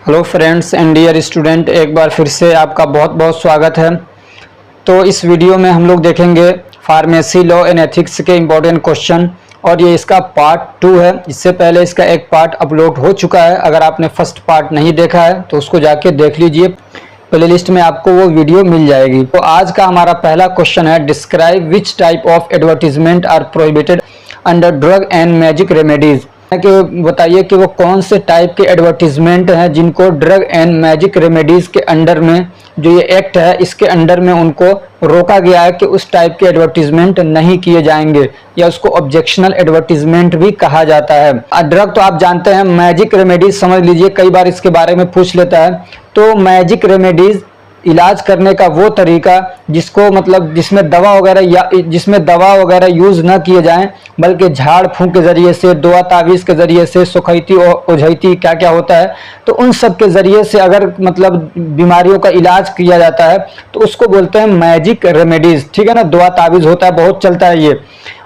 Hello friends and dear student, एक बार फिर से आपका बहुत बहुत स्वागत है। तो इस वीडियो में हम लोग देखेंगे फार्मेसी लॉ एंड एथिक्स के इम्पोर्टेंट क्वेश्चन और ये इसका पार्ट 2 है। इससे पहले इसका एक पार्ट अपलोड हो चुका है। अगर आपने फर्स्ट पार्ट नहीं देखा है तो उसको जाके देख लीजिए, प्लेलिस्ट में आपको वो वीडियो मिल जाएगी। तो आज का हमारा पहला क्वेश्चन है, describe which type of advertisement are prohibited under drug and magic remedies. कि बताइए कि वो कौन से टाइप के एडवर्टीजमेंट हैं जिनको ड्रग एंड मैजिक रेमेडीज के अंडर में, जो ये एक्ट है इसके अंडर में उनको रोका गया है कि उस टाइप के एडवर्टीजमेंट नहीं किए जाएंगे, या उसको ऑब्जेक्शनल एडवर्टीजमेंट भी कहा जाता है। ड्रग तो आप जानते हैं, मैजिक रेमेडीज समझ लीजिए, कई बार इसके बारे में पूछ लेता है। तो मैजिक रेमेडीज इलाज करने का वो तरीका जिसको मतलब जिसमें दवा वगैरह यूज न किए जाएं, बल्कि झाड़ फूंक के जरिए से, दुआ तावीज के जरिए से, सुखैती ओझैती क्या क्या होता है, तो उन सब के जरिए से अगर मतलब बीमारियों का इलाज किया जाता है तो उसको बोलते हैं मैजिक रेमेडीज। ठीक है ना, दुआ तावीज होता है, बहुत चलता है ये।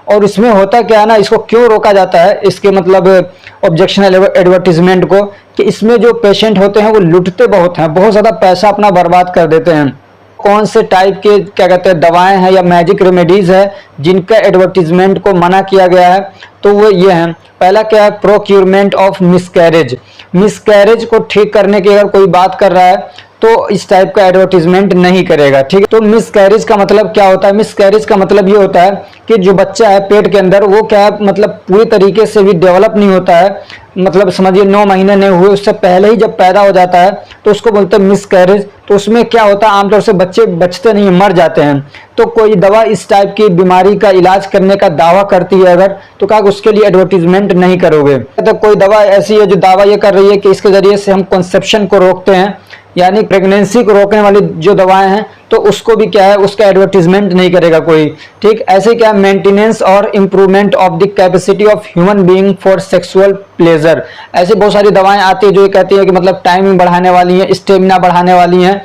और इसमें होता क्या है ना, इसको क्यों रोका जाता है, इसके मतलब ऑब्जेक्शनल एडवर्टीजमेंट को, कि इसमें जो पेशेंट होते हैं वो लुटते बहुत हैं, बहुत ज़्यादा पैसा अपना बर्बाद कर देते हैं। कौन से टाइप के क्या कहते हैं दवाएं हैं या मैजिक रेमेडीज है जिनका एडवर्टीजमेंट को मना किया गया है, तो वो ये हैं। पहला क्या है, प्रोक्यूरमेंट ऑफ मिसकैरेज। मिसकैरेज को ठीक करने की अगर कोई बात कर रहा है तो इस टाइप का एडवर्टीजमेंट नहीं करेगा। ठीक है, तो मिसकैरेज का मतलब क्या होता है? मिसकैरेज का मतलब ये होता है कि जो बच्चा है पेट के अंदर वो क्या है, मतलब पूरी तरीके से भी डेवलप नहीं होता है, मतलब समझिए 9 महीने नहीं हुए, उससे पहले ही जब पैदा हो जाता है तो उसको बोलते हैं मिसकैरेज। तो उसमें क्या होता है, आमतौर से बच्चे बचते नहीं, मर जाते हैं। तो कोई दवा इस टाइप की बीमारी का इलाज करने का दावा करती है अगर, तो क्या उसके लिए एडवर्टीजमेंट नहीं करोगे। तो कोई दवा ऐसी है जो दावा ये कर रही है कि इसके जरिए से हम कंसेप्शन को रोकते हैं, यानी प्रेगनेंसी को रोकने वाली जो दवाएं हैं, तो उसको भी क्या है, उसका एडवर्टीजमेंट नहीं करेगा कोई। ठीक, ऐसे क्या, मेंटेनेंस और improvement of the capacity of human being for sexual pleasure. ऐसे बहुत सारी दवाएं आती है जो ये कहती है कि मतलब टाइमिंग बढ़ाने वाली हैं, स्टेमिना बढ़ाने वाली हैं।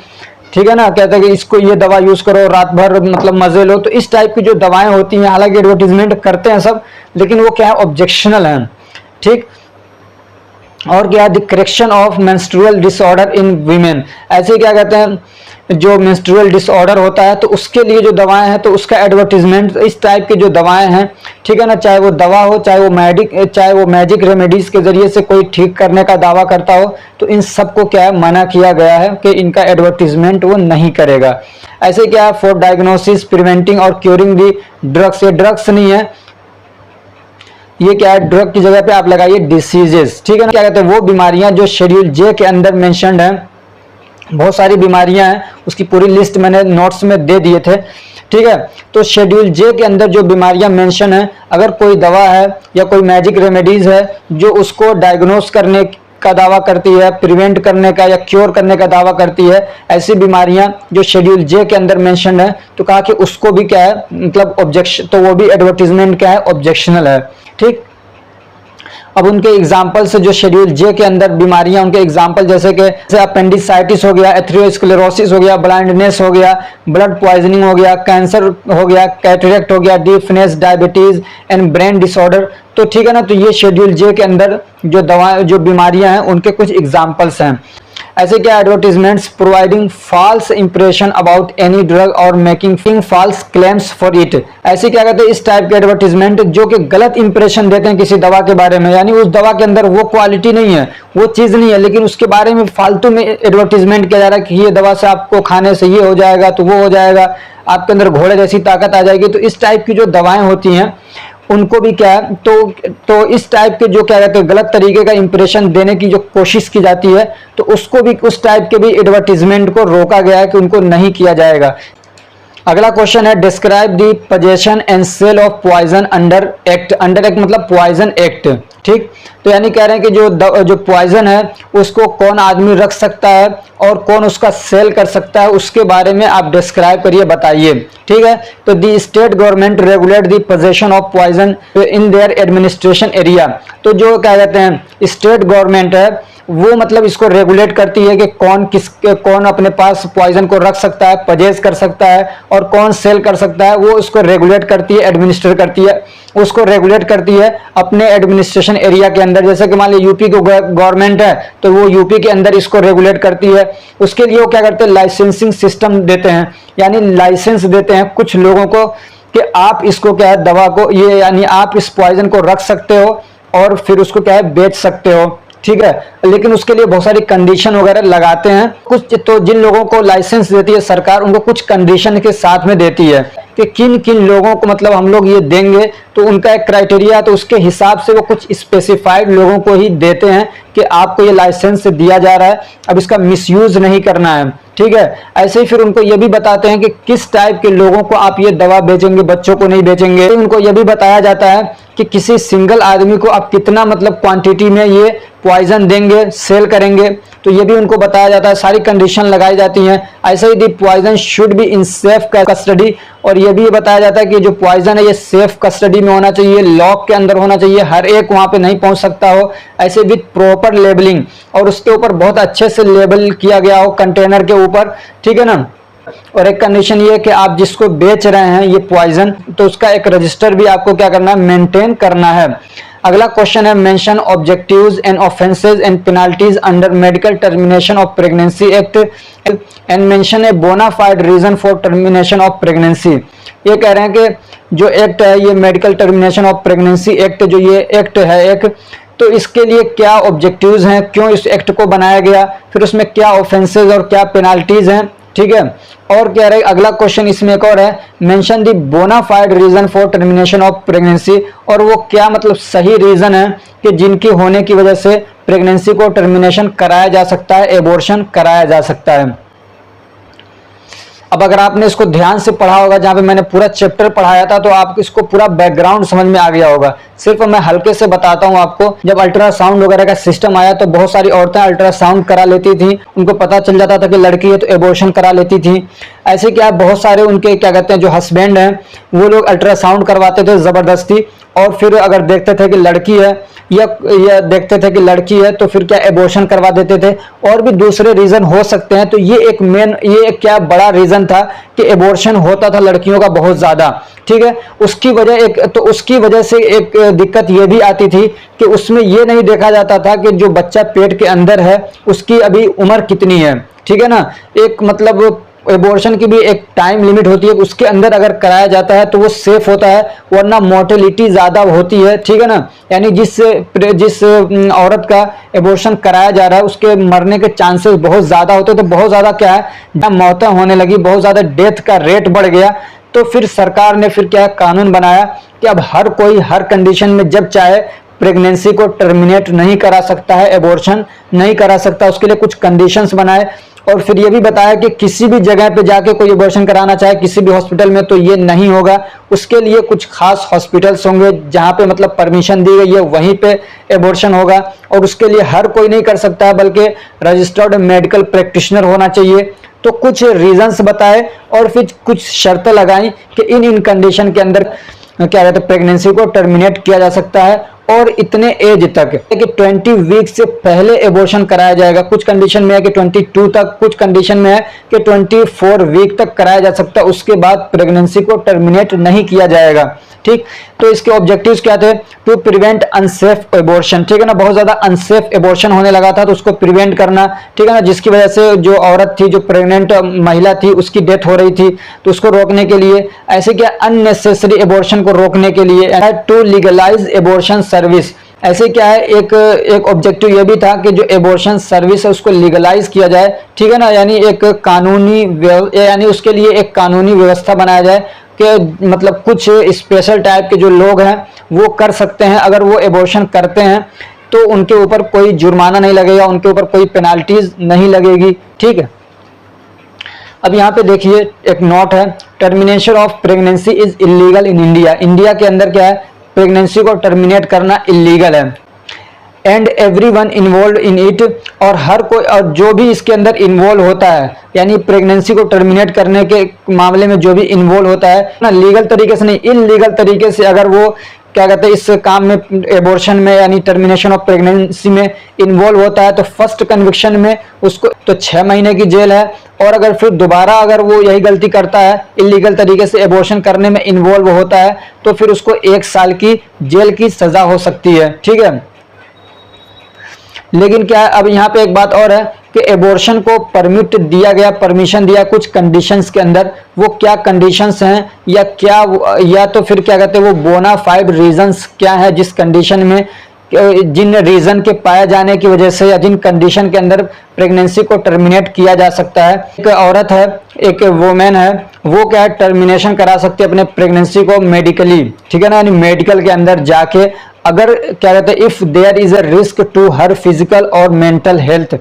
ठीक है ना, कहते हैं कि इसको ये दवा यूज करो, रात भर मतलब मजे लो। तो इस टाइप की जो दवाएं होती हैं, हालांकि एडवर्टीजमेंट करते हैं सब, लेकिन वो क्या है, ऑब्जेक्शनल है। ठीक, और क्या, the correction of menstrual disorder in women. ऐसे क्या कहते हैं, जो मेंस्ट्रुअल डिसऑर्डर होता है तो उसके लिए जो दवाएं हैं तो उसका एडवर्टीजमेंट, इस टाइप की जो दवाएं हैं, ठीक है ना, चाहे वो दवा हो, चाहे वो मैजिक रेमेडीज के जरिए से कोई ठीक करने का दावा करता हो, तो इन सबको क्या है, मना किया गया है कि इनका एडवर्टीजमेंट वो नहीं करेगा। ऐसे क्या, फॉर डायग्नोसिस, प्रिवेंटिंग और क्योरिंग दी ड्रग्स। ये ड्रग्स नहीं है, ये क्या है, ड्रग की जगह पे आप लगाइए डिसीजेस। ठीक है ना, क्या कहते हैं, वो बीमारियां जो शेड्यूल जे के अंदर मेंशन्ड हैं, बहुत सारी बीमारियां हैं, उसकी पूरी लिस्ट मैंने नोट्स में दे दिए थे। ठीक है, तो शेड्यूल जे के अंदर जो बीमारियां मेंशन है, अगर कोई दवा है या कोई मैजिक रेमेडीज है जो उसको डायग्नोस करने का दावा करती है, प्रिवेंट करने का या क्योर करने का दावा करती है, ऐसी बीमारियां जो शेड्यूल जे के अंदर मेंशन है, तो कहा कि उसको भी क्या है, मतलब ऑब्जेक्शन, तो वो भी एडवर्टीजमेंट क्या है, ऑब्जेक्शनल है। ठीक, अब उनके एग्जाम्पल से, जो शेड्यूल जे के अंदर बीमारियां, उनके एग्जाम्पल जैसे कि अपेंडिसाइटिस हो गया, एथेरोस्क्लेरोसिस हो गया, ब्लाइंडनेस हो गया, ब्लड पॉइजनिंग हो गया, कैंसर हो गया, कैटरेक्ट हो गया, deafness, diabetes and brain disorder. तो ठीक है ना, तो ये शेड्यूल जे के अंदर जो दवाएं, जो बीमारियां हैं, उनके कुछ एग्जाम्पल्स हैं। ऐसे क्या, advertisements providing false impression about any drug और making false claims for it. ऐसे क्या कहते हैं, इस टाइप के एडवर्टीजमेंट जो कि गलत इंप्रेशन देते हैं किसी दवा के बारे में, यानी उस दवा के अंदर वो क्वालिटी नहीं है, वो चीज नहीं है, लेकिन उसके बारे में फालतू में एडवर्टीजमेंट किया जा रहा है कि ये दवा से आपको खाने से ये हो जाएगा, तो वो हो जाएगा, आपके अंदर घोड़े जैसी ताकत आ जाएगी। तो इस टाइप की जो दवाएं होती हैं उनको भी क्या है, तो इस टाइप के जो क्या कहते हैं, गलत तरीके का इंप्रेशन देने की जो कोशिश की जाती है, तो उसको भी, उस टाइप के भी एडवर्टीजमेंट को रोका गया है कि उनको नहीं किया जाएगा। अगला क्वेश्चन है, describe the possession and sale of poison under act. Under act मतलब पॉइजन एक्ट। ठीक, तो यानी कह रहे हैं कि जो पॉइजन है उसको कौन आदमी रख सकता है और कौन उसका सेल कर सकता है, उसके बारे में आप डिस्क्राइब करिए, बताइए। ठीक है, तो the state government regulate the possession of poison in their administration area. तो जो क्या कहते हैं, स्टेट गवर्नमेंट है वो मतलब इसको रेगुलेट करती है कि कौन अपने पास पॉइजन को रख सकता है, पजेज कर सकता है और कौन सेल कर सकता है। वो इसको रेगुलेट करती है, एडमिनिस्टर करती है, उसको रेगुलेट करती है अपने एडमिनिस्ट्रेशन एरिया के अंदर। जैसे कि मान लीजिए यूपी को गवर्नमेंट है तो वो यूपी के अंदर इसको रेगुलेट करती है। उसके लिए वो क्या करते हैं, लाइसेंसिंग सिस्टम देते हैं, यानी लाइसेंस देते हैं कुछ लोगों को कि आप इसको क्या है, दवा को ये यानी आप इस पॉइजन को रख सकते हो और फिर उसको क्या है बेच सकते हो, ठीक है। लेकिन उसके लिए बहुत सारी कंडीशन वगैरह लगाते हैं कुछ। तो जिन लोगों को लाइसेंस देती है सरकार, उनको कुछ कंडीशन के साथ में देती है कि किन किन लोगों को मतलब हम लोग ये देंगे, तो उनका एक क्राइटेरिया, तो उसके हिसाब से वो कुछ स्पेसिफाइड लोगों को ही देते हैं कि आपको ये लाइसेंस दिया जा रहा है, अब इसका मिसयूज नहीं करना है, ठीक है। ऐसे ही फिर उनको ये भी बताते हैं कि किस टाइप के लोगों को आप ये दवा बेचेंगे, बच्चों को नहीं बेचेंगे। उनको ये भी बताया जाता है कि किसी सिंगल आदमी को आप कितना मतलब क्वांटिटी में ये पॉइजन देंगे, सेल करेंगे, तो ये भी उनको बताया जाता है। सारी कंडीशन लगाई जाती हैं। ऐसे ही the poison should be in safe custody, और ये भी बताया जाता है कि जो पॉइजन है ये सेफ कस्टडी में होना चाहिए, लॉक के अंदर होना चाहिए, हर एक वहां पे नहीं पहुंच सकता हो। ऐसे विद प्रॉपर लेबलिंग, और उसके ऊपर बहुत अच्छे से लेबल किया गया हो कंटेनर के ऊपर, ठीक है ना। और एक कंडीशन ये कि आप जिसको बेच रहे हैं ये पॉइजन, तो उसका एक रजिस्टर भी आपको क्या करना है, मेंटेन करना है। अगला क्वेश्चन है, mention objectives and offences and penalties under medical termination of pregnancy act and mention a bona fide reason for termination of pregnancy. ये कह रहे हैं कि जो एक्ट है ये medical termination of pregnancy act, जो ये एक्ट है एक, तो इसके लिए क्या ऑब्जेक्टिव्स हैं, क्यों इस एक्ट को बनाया गया, फिर उसमें क्या ऑफेंसेज और क्या पेनाल्टीज हैं, ठीक है। और क्या रहे अगला क्वेश्चन इसमें एक और है, mention the bona fide reason for termination of pregnancy, और वो क्या मतलब सही रीजन है कि जिनकी होने की वजह से प्रेगनेंसी को टर्मिनेशन कराया जा सकता है, एबॉर्शन कराया जा सकता है। अब अगर आपने इसको ध्यान से पढ़ा होगा, जहां पे मैंने पूरा चैप्टर पढ़ाया था, तो आपको इसको पूरा बैकग्राउंड समझ में आ गया होगा। सिर्फ मैं हल्के से बताता हूं आपको। जब अल्ट्रासाउंड वगैरह का सिस्टम आया तो बहुत सारी औरतें अल्ट्रासाउंड करा लेती थी, उनको पता चल जाता था कि लड़की है तो एबॉर्शन करा लेती थी। ऐसे क्या बहुत सारे उनके क्या कहते हैं जो हस्बैंड हैं वो लोग अल्ट्रासाउंड करवाते थे जबरदस्ती, और फिर अगर देखते थे कि लड़की है या देखते थे कि लड़की है तो फिर क्या एबॉर्शन करवा देते थे। और भी दूसरे रीजन हो सकते हैं, तो ये एक क्या बड़ा रीजन था कि एबॉर्शन होता था लड़कियों का बहुत ज्यादा, ठीक है। उसकी वजह से एक दिक्कत ये भी आती थी कि उसमें ये नहीं देखा जाता था कि जो बच्चा पेट के अंदर है उसकी अभी उम्र कितनी है, ठीक है ना। एक मतलब एबॉर्शन की भी एक टाइम लिमिट होती है, उसके अंदर अगर कराया जाता है तो वो सेफ होता है, वरना मोर्टेलिटी ज्यादा होती है, ठीक है ना। यानी जिस औरत का एबॉर्शन कराया जा रहा है उसके मरने के चांसेस बहुत ज्यादा होते हैं। तो बहुत ज्यादा क्या है, मौतें होने लगी, बहुत ज्यादा डेथ का रेट बढ़ गया। तो फिर सरकार ने फिर क्या कानून बनाया कि अब हर कोई हर कंडीशन में जब चाहे प्रेगनेंसी को टर्मिनेट नहीं करा सकता है, एबॉर्शन नहीं करा सकता। उसके लिए कुछ कंडीशंस बनाए, और फिर ये भी बताया कि किसी भी जगह पे जाके कोई एबॉर्शन कराना चाहे किसी भी हॉस्पिटल में तो ये नहीं होगा। उसके लिए कुछ खास हॉस्पिटल्स होंगे जहां पे मतलब परमिशन दी गई है वहीं पे एबॉर्शन होगा, और उसके लिए हर कोई नहीं कर सकता है बल्कि रजिस्टर्ड मेडिकल प्रैक्टिशनर होना चाहिए। तो कुछ रीजंस बताए और फिर कुछ शर्तें लगाई कि इन कंडीशन के अंदर क्या कहते हैं प्रेगनेंसी को टर्मिनेट किया जा सकता है, और इतने एज तक कि 20 वीक से पहले एबॉर्शन कराया जाएगा। कुछ कंडीशन में है कि 22 तक, कुछ कंडीशन में है कि 24 वीक तक कराया जा सकता है, उसके बाद प्रेगनेंसी को टर्मिनेट नहीं किया जाएगा, ठीक। तो इसके ऑब्जेक्टिव्स क्या थे, टू प्रिवेंट अनसेफ एबॉर्शन, ठीक है ना। बहुत ज्यादा अनसेफ एबॉर्शन होने लगा था तो उसको प्रिवेंट करना, ठीक है ना, जिसकी वजह से जो औरत थी, जो प्रेग्नेंट महिला थी, उसकी डेथ हो रही थी, तो उसको रोकने के लिए। ऐसे क्या अननेसेसरी एबॉर्शन को रोकने के लिए टू लीगलाइज एबॉर्शन सर्विस। ऐसे क्या है, एक ऑब्जेक्टिव ये भी था कि जो एबॉर्शन सर्विस है उसको लीगलाइज किया जाए, ठीक है ना। यानी एक कानूनी यानी उसके लिए एक कानूनी व्यवस्था बनाया जाए कि मतलब कुछ स्पेशल टाइप के जो लोग हैं वो कर सकते हैं। अगर वो एबॉर्शन करते हैं तो उनके ऊपर कोई जुर्माना नहीं लगेगा, उनके ऊपर कोई पेनाल्टीज नहीं लगेगी, ठीक है। अब यहाँ पे देखिए एक नोट है, termination of pregnancy is illegal in India. India के अंदर क्या है, प्रेगनेंसी को टर्मिनेट करना इलीगल है। And everyone involve in it, और हर कोई और जो भी इसके अंदर इन्वॉल्व होता है, यानी प्रेगनेंसी को टर्मिनेट करने के मामले में जो भी इन्वॉल्व होता है ना, लीगल तरीके से नहीं, इनलीगल तरीके से अगर वो क्या कहते हैं इस काम में, एबॉर्शन में यानी टर्मिनेशन ऑफ प्रेगनेंसी में इन्वॉल्व होता है, तो फर्स्ट कन्विक्शन में उसको तो 6 महीने की जेल है। और अगर फिर दोबारा अगर वो यही गलती करता है, इलीगल तरीके से एबॉर्शन करने में इन्वॉल्व होता है, तो फिर उसको 1 साल की जेल की सजा हो सकती है। ठीक है, लेकिन क्या है, अब यहाँ पे एक बात और है कि एबॉर्शन को परमिट दिया गया, परमिशन दिया कुछ कंडीशंस के अंदर। वो क्या कंडीशंस हैं, या तो फिर क्या कहते हैं वो बोनाफाइड रीजंस क्या है, जिस कंडीशन में, जिन रीजन के पाए जाने की वजह से या जिन कंडीशन के अंदर प्रेगनेंसी को टर्मिनेट किया जा सकता है। एक औरत है, एक वोमेन है, वो क्या है टर्मिनेशन करा सकती है अपने प्रेगनेंसी को मेडिकली, ठीक है ना, यानी मेडिकल के अंदर जाके, अगर क्या कहते हैं if there is a risk to her physical or mental health.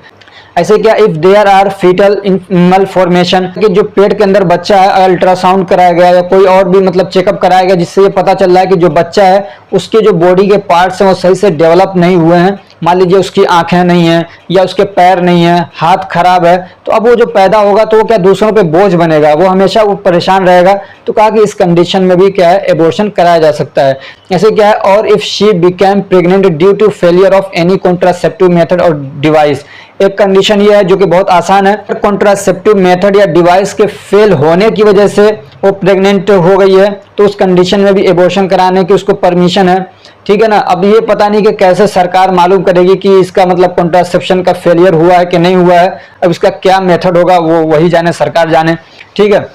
ऐसे क्या, if there are foetal malformation, कि जो पेट के अंदर बच्चा है, अल्ट्रासाउंड कराया गया या कोई और भी मतलब चेकअप कराया गया जिससे ये पता चल रहा है कि जो बच्चा है उसके जो बॉडी के पार्ट्स हैं वो सही से डेवलप नहीं हुए हैं, मान लीजिए उसकी आंखें नहीं है या उसके पैर नहीं है, हाथ खराब है, तो अब वो जो पैदा होगा तो वो क्या दूसरों पे बोझ बनेगा, वो हमेशा वो परेशान रहेगा। तो कहा कि इस कंडीशन में भी क्या है एबॉर्शन कराया जा सकता है। ऐसे क्या है, और if she became pregnant due to failure of any contraceptive method or device. एक कंडीशन ये है जो कि बहुत आसान है, कॉन्ट्रासेप्टिव मेथड या डिवाइस के फेल होने की वजह से वो प्रेग्नेंट हो गई है, तो उस कंडीशन में भी एबॉर्शन कराने की उसको परमिशन है। ठीक है ना, अब ये पता नहीं कि कैसे सरकार मालूम करेगी कि इसका मतलब कॉन्ट्रासेप्शन का फेलियर हुआ है कि नहीं हुआ है, अब इसका क्या मेथड होगा वो वही जाने, सरकार जाने। ठीक है,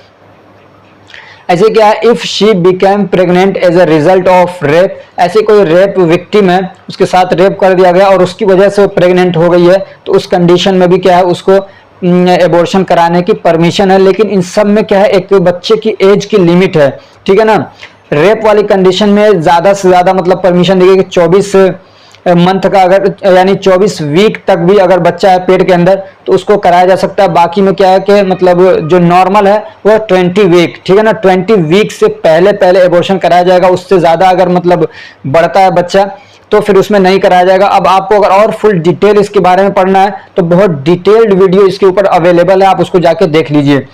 ऐसे क्या है, if she became pregnant as a result of rape, ऐसे कोई रेप विक्टिम है, उसके साथ रेप कर दिया गया और उसकी वजह से वो प्रेग्नेंट हो गई है, तो उस कंडीशन में भी क्या है उसको एबॉर्शन कराने की परमिशन है। लेकिन इन सब में क्या है, एक बच्चे की एज की लिमिट है। ठीक है ना, रेप वाली कंडीशन में ज्यादा से ज्यादा मतलब परमिशन दी गई कि 24 मंथ का, अगर यानी 24 वीक तक भी अगर बच्चा है पेट के अंदर तो उसको कराया जा सकता है। बाकी में क्या है कि मतलब जो नॉर्मल है वो 20 वीक, ठीक है ना, 20 वीक से पहले पहले एबॉर्शन कराया जाएगा। उससे ज्यादा अगर मतलब बढ़ता है बच्चा तो फिर उसमें नहीं कराया जाएगा। अब आपको अगर और फुल डिटेल इसके बारे में पढ़ना है तो बहुत डिटेल्ड वीडियो इसके ऊपर अवेलेबल है, आप उसको जाके देख लीजिए।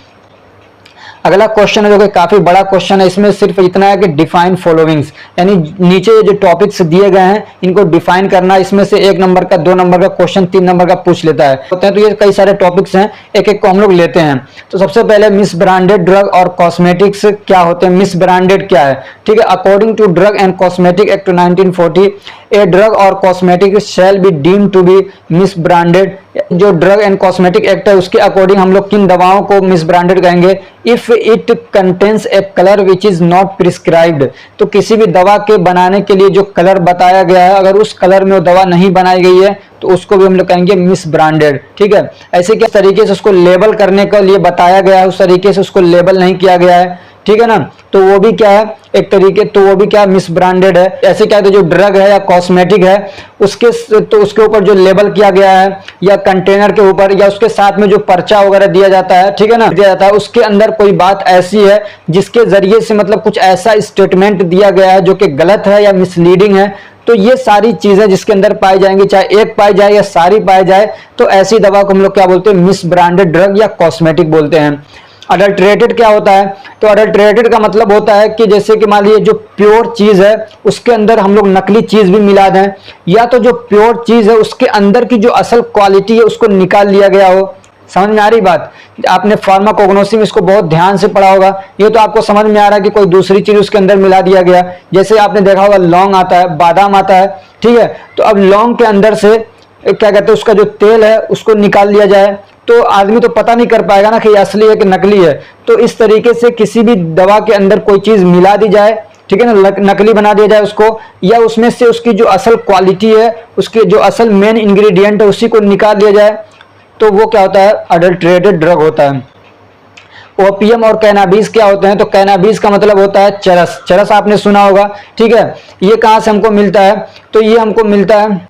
अगला क्वेश्चन है जो कि काफी बड़ा क्वेश्चन है, इसमें सिर्फ इतना है कि डिफाइन फॉलोइंग्स, यानी नीचे जो टॉपिक्स दिए गए हैं इनको डिफाइन करना। इसमें से 1 नंबर का, 2 नंबर का क्वेश्चन 3 नंबर का पूछ लेता है। तो ये कई सारे टॉपिक्स हैं, एक एक को हम लोग लेते हैं। तो सबसे पहले मिस ब्रांडेड ड्रग और कॉस्मेटिक्स क्या होते हैं, मिस ब्रांडेड क्या है। ठीक है, according to drug and cosmetic act 1940 a drug और cosmetic shall be deemed to be misbranded. जो ड्रग एंड कॉस्मेटिक एक्ट है उसके अकॉर्डिंग हम लोग किन दवाओं को मिस ब्रांडेड कहेंगे, if it contains a colour which is not prescribed. तो किसी भी दवा के बनाने के लिए जो कलर बताया गया है, अगर उस कलर में वो दवा नहीं बनाई गई है तो उसको भी हम लोग कहेंगे मिस ब्रांडेड। ठीक है, ऐसे किस तरीके से उसको लेबल करने के लिए बताया गया है उस तरीके से उसको लेबल नहीं किया गया है, ठीक है ना, तो वो भी क्या है एक तरीके, तो वो भी क्या मिस ब्रांडेड है। ऐसे क्या है, जो ड्रग है या कॉस्मेटिक है उसके ऊपर जो लेबल किया गया है या कंटेनर के ऊपर या उसके साथ में जो पर्चा वगैरह दिया जाता है, ठीक है ना, दिया जाता है, उसके अंदर कोई बात ऐसी है जिसके जरिए से मतलब कुछ ऐसा स्टेटमेंट दिया गया है जो कि गलत है या मिसलीडिंग है, तो ये सारी चीजें जिसके अंदर पाई जाएंगी, चाहे एक पाई जाए या सारी पाई जाए, तो ऐसी दवा को हम लोग क्या बोलते हैं, मिस ब्रांडेड ड्रग या कॉस्मेटिक बोलते हैं। अडल्ट्रेटेड क्या होता है, तो अडल्ट्रेटेड का मतलब होता है कि जैसे कि मान लीजिए जो प्योर चीज है उसके अंदर हम लोग नकली चीज भी मिला दें, या तो जो प्योर चीज है उसके अंदर की जो असल क्वालिटी है उसको निकाल लिया गया हो। समझ में आ रही बात, आपने फार्माकोग्नोसी में इसको बहुत ध्यान से पढ़ा होगा, ये तो आपको समझ में आ रहा है कि कोई दूसरी चीज उसके अंदर मिला दिया गया। जैसे आपने देखा होगा लौंग आता है, बादाम आता है, ठीक है, तो अब लौंग के अंदर से क्या कहते हैं उसका जो तेल है उसको निकाल लिया जाए तो आदमी तो पता नहीं कर पाएगा ना कि ये असली है कि नकली है। तो इस तरीके से किसी भी दवा के अंदर कोई चीज मिला दी जाए, ठीक है ना, नकली बना दिया जाए उसको, या उसमें से उसकी जो असल क्वालिटी है, उसके जो असल मेन इंग्रेडिएंट है उसी को निकाल दिया जाए, तो वो क्या होता है, अडल्ट्रेटेड ड्रग होता है। ओपियम और कैनाबीस क्या होते हैं, तो कैनाबीस का मतलब होता है चरस। चरस आपने सुना होगा, ठीक है, ये कहाँ से हमको मिलता है, तो ये हमको मिलता है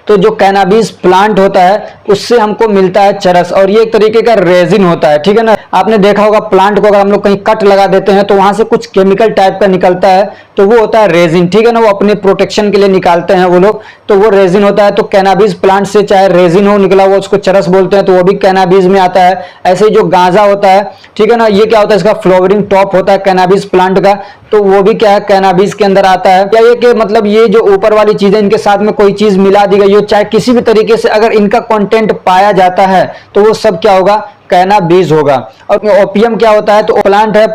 तो जो कैनाबीज प्लांट होता है उससे हमको मिलता है चरस, और ये एक तरीके का रेजिन होता है, ठीक है ना। आपने देखा होगा प्लांट को अगर हम लोग कहीं कट लगा देते हैं तो वहां से कुछ केमिकल टाइप का निकलता है, तो वो होता है रेजिन, ठीक है ना। वो अपने प्रोटेक्शन के लिए निकालते हैं वो लोग, तो वो रेजिन होता है। तो कैनाबीज प्लांट से चाहे रेजिन हो निकला हुआ उसको चरस बोलते हैं, तो वो भी कैनाबीज में आता है। ऐसे ही जो गांजा होता है, ठीक है ना, ये क्या होता है, इसका फ्लावरिंग टॉप होता है कैनाबीज प्लांट का, तो वो भी क्या है कैनाबीज के अंदर आता है। क्या ये कि मतलब ये जो ऊपर वाली चीजें इनके साथ में कोई चीज मिला दी गई हो, चाहे किसी भी तरीके से अगर इनका कंटेंट पाया जाता है तो वो सब क्या होगा, कैनाबीज होगा। और ओपियम क्या होता है, तो प्लांट है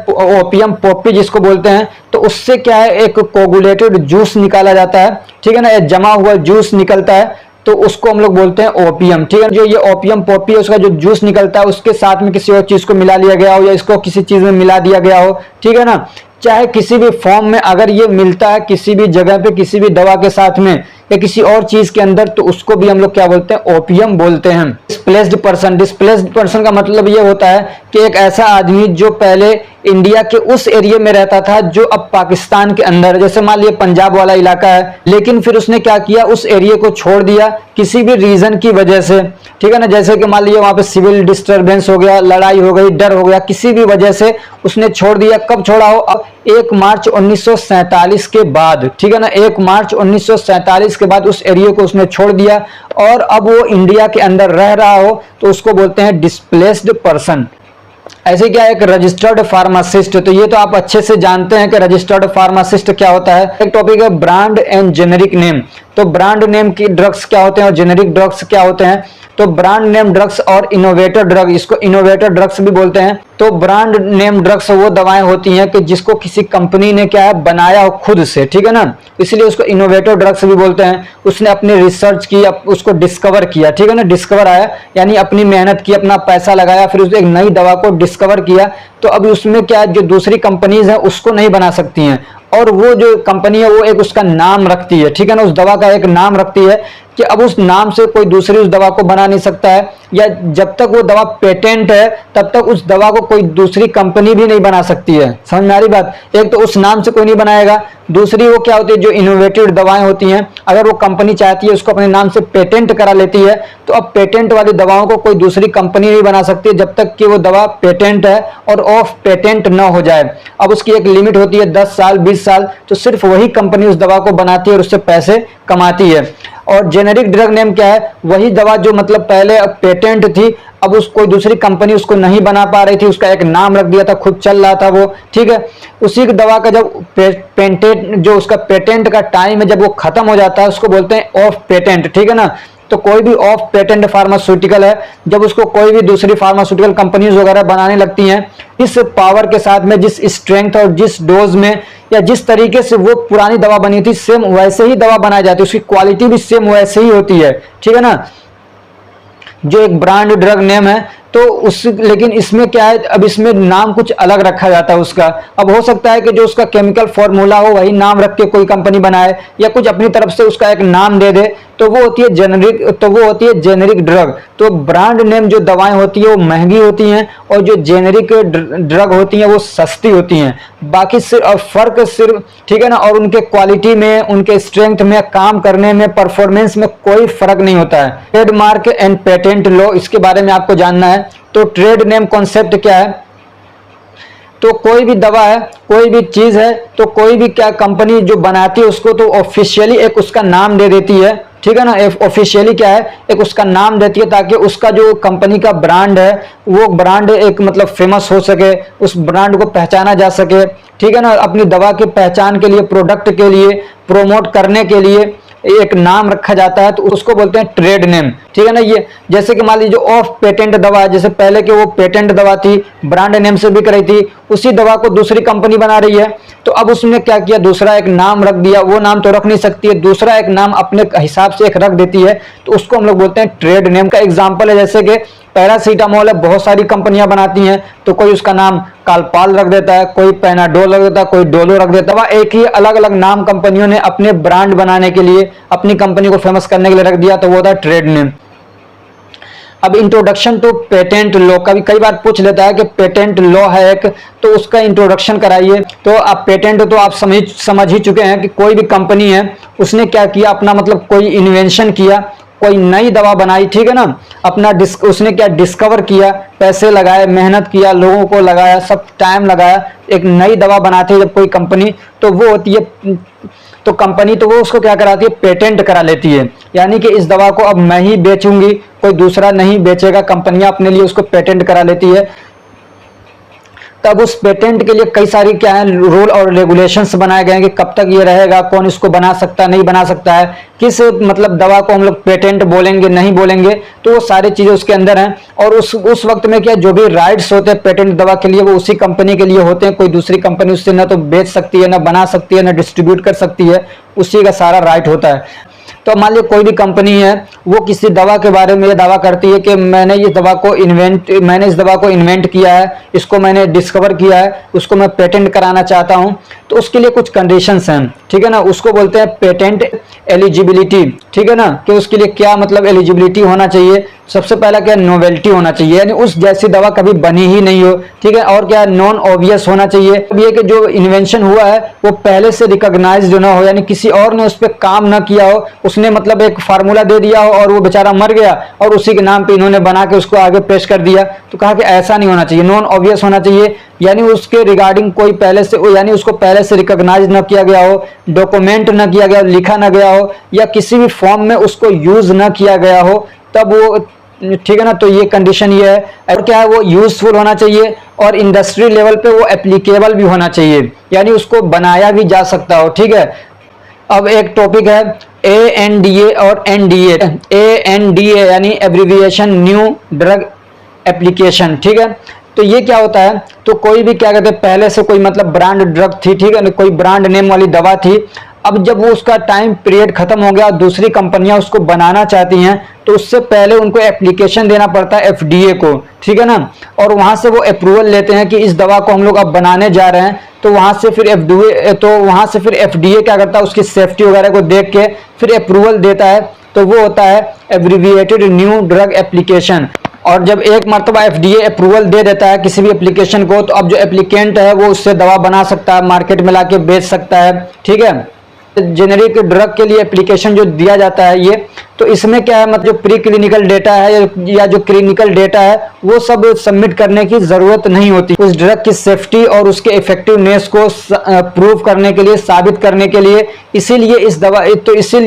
ओपियम पॉपी जिसको बोलते हैं, तो उससे क्या है एक कोगुलेटेड जूस निकाला जाता है, ठीक है ना, एक जमा हुआ जूस निकलता है, तो उसको हम लोग बोलते हैं ओपियम, ठीक है। जो ये ओपियम पॉपी है उसका जो जूस निकलता है उसके साथ में किसी और चीज को मिला लिया गया हो या इसको किसी चीज में मिला दिया गया हो, ठीक है ना, चाहे किसी भी फॉर्म में अगर ये मिलता है किसी भी जगह पे किसी भी दवा के साथ में या किसी और चीज के अंदर, तो उसको भी हम लोग क्या बोलते हैं, ओपियम बोलते हैं। डिस्प्लेस्ड पर्सन, डिस्प्लेस्ड पर्सन का मतलब ये होता है कि एक ऐसा आदमी जो पहले इंडिया के उस एरिया में रहता था जो अब पाकिस्तान के अंदर, जैसे मान लिया पंजाब वाला इलाका है, लेकिन फिर उसने क्या किया, उस एरिया को छोड़ दिया किसी भी रीजन की वजह से, ठीक है ना। जैसे कि मान लिया वहां पे सिविल डिस्टरबेंस हो गया, लड़ाई हो गई, डर हो गया, किसी भी वजह से उसने छोड़ दिया। कब छोड़ा हो, अब 1 मार्च 1947 के बाद, ठीक है ना, 1 मार्च 1947 के बाद उस एरिया को उसने छोड़ दिया और अब वो इंडिया के अंदर रह रहा हो, तो उसको बोलते हैं डिस्प्लेस्ड पर्सन। ऐसे क्या एक रजिस्टर्ड फार्मासिस्ट, तो ये तो आप अच्छे से जानते हैं कि रजिस्टर्ड फार्मासिस्ट क्या होता है। एक टॉपिक है ब्रांड एंड जेनेरिक नेम, तो ब्रांड नेम की ड्रग्स क्या होते हैं और जेनेरिक ड्रग्स क्या होते हैं। तो ब्रांड नेम ड्रग्स और इनोवेटर ड्रग, इसको इनोवेटर ड्रग्स भी बोलते हैं। तो ब्रांड नेम ड्रग्स वो दवाएं होती हैं कि जिसको किसी कंपनी ने क्या है बनाया हो खुद से, ठीक है ना, इसलिए उसको इनोवेटर ड्रग्स भी बोलते हैं। उसने अपनी रिसर्च की, उसको डिस्कवर किया, ठीक है ना, डिस्कवर आया यानी अपनी मेहनत की, अपना पैसा लगाया, फिर उस एक नई दवा को डिस्कवर किया, तो अब उसमें क्या जो दूसरी कंपनीज हैं उसको नहीं बना सकती हैं, और वो जो कंपनी है वो एक उसका नाम रखती है, ठीक है ना, उस दवा का एक नाम रखती है कि अब उस नाम से कोई दूसरी उस दवा को बना नहीं सकता है, या जब तक वो दवा पेटेंट है तब तक उस दवा को कोई दूसरी कंपनी भी नहीं बना सकती है। समझ में आ रही बात। एक तो उस नाम से कोई नहीं बनाएगा, दूसरी वो क्या होती है जो इनोवेटिव दवाएं होती हैं, अगर वो कंपनी चाहती है उसको अपने नाम से पेटेंट करा लेती है, तो अब पेटेंट वाली दवाओं को कोई दूसरी कंपनी नहीं बना सकती जब तक कि वो दवा पेटेंट है और ऑफ पेटेंट न हो जाए। अब उसकी एक लिमिट होती है 10 साल 20 साल, तो सिर्फ वही कंपनी उस दवा को बनाती है और उससे पैसे कमाती है। और जेनेरिक ड्रग नेम क्या है, वही दवा जो मतलब पहले पेटेंट थी, अब उस कोई दूसरी कंपनी उसको नहीं बना पा रही थी, उसका एक नाम रख दिया था, खुद चल रहा था वो, ठीक है। उसी दवा का जब पेटेंट जो उसका पेटेंट का टाइम है जब वो खत्म हो जाता है उसको बोलते हैं ऑफ पेटेंट, ठीक है ना। तो कोई भी ऑफ पेटेंट फार्मास्यूटिकल है, जब उसको कोई भी दूसरी फार्मास्यूटिकल कंपनीज वगैरह बनाने लगती हैं, इस पावर के साथ में, जिस स्ट्रेंथ और जिस डोज में या जिस तरीके से वो पुरानी दवा बनी थी सेम वैसे ही दवा बनाई जाती है, उसकी क्वालिटी भी सेम वैसे ही होती है, ठीक है ना। जो एक ब्रांड ड्रग नेम है तो उस, लेकिन इसमें क्या है, अब इसमें नाम कुछ अलग रखा जाता है उसका। अब हो सकता है कि जो उसका केमिकल फॉर्मूला हो वही नाम रख के कोई कंपनी बनाए या कुछ अपनी तरफ से उसका एक नाम दे दे, तो वो होती है जेनेरिक, तो वो होती है जेनेरिक ड्रग। तो ब्रांड नेम जो दवाएं होती है वो महंगी होती हैं और जो जेनेरिक ड्रग होती हैं वो सस्ती होती हैं। बाकी फर्क सिर्फ, ठीक है ना, और उनके क्वालिटी में, उनके स्ट्रेंथ में, काम करने में, परफॉर्मेंस में कोई फर्क नहीं होता है। ट्रेडमार्क एंड पेटेंट लॉ, इसके बारे में आपको जानना है। तो ट्रेड नेम कॉन्सेप्ट क्या है, तो कोई भी दवा है, कोई भी चीज है, तो कोई भी क्या कंपनी जो बनाती है उसको तो ऑफिशियली एक उसका नाम दे देती है, ठीक है ना। ऑफिशियली क्या है, एक उसका नाम देती है ताकि उसका जो कंपनी का ब्रांड है वो ब्रांड एक मतलब फेमस हो सके, उस ब्रांड को पहचाना जा सके, ठीक है ना। अपनी दवा की पहचान के लिए, प्रोडक्ट के लिए, प्रोमोट करने के लिए एक नाम रखा जाता है, तो उसको बोलते हैं ट्रेड नेम, ठीक है ना। ये जैसे कि मान लीजिए ऑफ पेटेंट दवा है, जैसे पहले के वो पेटेंट दवा थी, ब्रांड नेम से बिक रही थी, उसी दवा को दूसरी कंपनी बना रही है, तो अब उसने क्या किया, दूसरा एक नाम रख दिया। वो नाम तो रख नहीं सकती है, दूसरा एक नाम अपने हिसाब से एक रख देती है, तो उसको हम लोग बोलते हैं ट्रेड नेम। का एग्जाम्पल है जैसे कि पैरासीटामोल है, बहुत सारी कंपनियां बनाती हैं, तो कोई उसका नाम कालपाल रख देता है, कोई पैनाडोल रख देता है, कोई डोलो रख देता है। एक ही अलग अलग नाम कंपनियों ने अपने ब्रांड बनाने के लिए, अपनी कंपनी को फेमस करने के लिए रख दिया, तो वो होता है ट्रेड नेम। अब इंट्रोडक्शन टू पेटेंट लॉ का भी कई बार पूछ लेता है कि पेटेंट लॉ है एक, तो उसका इंट्रोडक्शन कराइए। तो आप पेटेंट तो आप समझ ही चुके हैं कि कोई भी कंपनी है उसने क्या किया, अपना मतलब कोई इन्वेंशन किया, कोई नई दवा बनाई, ठीक है ना, अपना उसने क्या डिस्कवर किया, पैसे लगाए, मेहनत किया, लोगों को लगाया, सब टाइम लगाया, एक नई दवा बनाती है जब कोई कंपनी, तो वो होती है, तो कंपनी तो वो उसको क्या कराती है, पेटेंट करा लेती है। यानी कि इस दवा को अब मैं ही बेचूंगी, कोई दूसरा नहीं बेचेगा, कंपनियां अपने लिए उसको पेटेंट करा लेती है। तब उस पेटेंट के लिए कई सारी क्या है रूल और रेगुलेशंस बनाए गए हैं कि कब तक ये रहेगा, कौन इसको बना सकता है, नहीं बना सकता है, किस मतलब दवा को हम लोग पेटेंट बोलेंगे, नहीं बोलेंगे, तो वो सारी चीजें उसके अंदर हैं। और उस वक्त में क्या जो भी राइट्स होते हैं पेटेंट दवा के लिए वो उसी कंपनी के लिए होते हैं, कोई दूसरी कंपनी उससे ना तो बेच सकती है, ना बना सकती है, ना डिस्ट्रीब्यूट कर सकती है, उसी का सारा राइट होता है। तो मान लीजिए कोई भी कंपनी है वो किसी दवा के बारे में ये दावा करती है कि मैंने इस दवा को इन्वेंट किया है, इसको मैंने डिस्कवर किया है, उसको मैं पेटेंट कराना चाहता हूं, तो उसके लिए कुछ कंडीशंस हैं, ठीक है ना, उसको बोलते हैं पेटेंट एलिजिबिलिटी, ठीक है ना, कि उसके लिए क्या मतलब एलिजिबिलिटी होना चाहिए। सबसे पहला क्या, नोवेल्टी होना चाहिए, यानी उस जैसी दवा कभी बनी ही नहीं हो, ठीक है, और क्या, नॉन ऑब्वियस होना चाहिए, अब ये कि जो इन्वेंशन हुआ है वो पहले से रिकॉग्नाइज्ड ना हो, यानी किसी और ने उस पर काम ना किया हो, उसने मतलब एक फार्मूला दे दिया हो और वो बेचारा मर गया और उसी के नाम पे इन्होंने बना के उसको आगे पेश कर दिया। तो कहा कि ऐसा नहीं होना चाहिए, नॉन ऑब्वियस होना चाहिए, यानी उसके रिगार्डिंग कोई पहले से, यानी उसको पहले से रिकॉग्नाइज न किया गया हो, डॉक्यूमेंट न किया गया, लिखा न गया हो, या किसी भी फॉर्म में उसको यूज न किया गया हो, तब वो, ठीक है ना, तो ये कंडीशन ये है। और क्या है, वो यूजफुल होना चाहिए और इंडस्ट्री लेवल पे वो एप्लीकेबल भी होना चाहिए, यानी उसको बनाया भी जा सकता हो, ठीक है। अब एक टॉपिक है ANDA और NDA। ANDA यानी एब्रिविएशन न्यू ड्रग एप्लीकेशन, ठीक है। तो ये क्या होता है, तो कोई भी क्या कहते हैं, पहले से कोई मतलब ब्रांड ड्रग थी, ठीक है, कोई ब्रांड नेम वाली दवा थी, अब जब वो उसका टाइम पीरियड खत्म हो गया और दूसरी कंपनियां उसको बनाना चाहती हैं, तो उससे पहले उनको एप्लीकेशन देना पड़ता है FDA को, ठीक है ना, और वहां से वो अप्रूवल लेते हैं कि इस दवा को हम लोग अब बनाने जा रहे हैं। तो वहां से फिर FDA क्या करता है, उसकी सेफ्टी वगैरह को देख के फिर अप्रूवल देता है, तो वो होता है एब्रिविएटेड न्यू ड्रग एप्लीकेशन। और जब एक मरतबा FDA अप्रूवल दे देता है किसी भी एप्लीकेशन को, तो अब जो एप्लीकेंट है वो उससे दवा बना सकता है, मार्केट में लाके बेच सकता है, ठीक है। जेनेरिक ड्रग के लिए एप्लीकेशन जो दिया जाता है ये, तो इसमें क्या है, मतलब जो प्री क्लिनिकल डेटा है या जो क्लिनिकल डेटा है वो सब सबमिट करने की जरूरत नहीं होती। उस ड्रग की सेफ्टी और उसके इफेक्टिवनेस को प्रूव करने के लिए, साबित करने के लिए, इसीलिए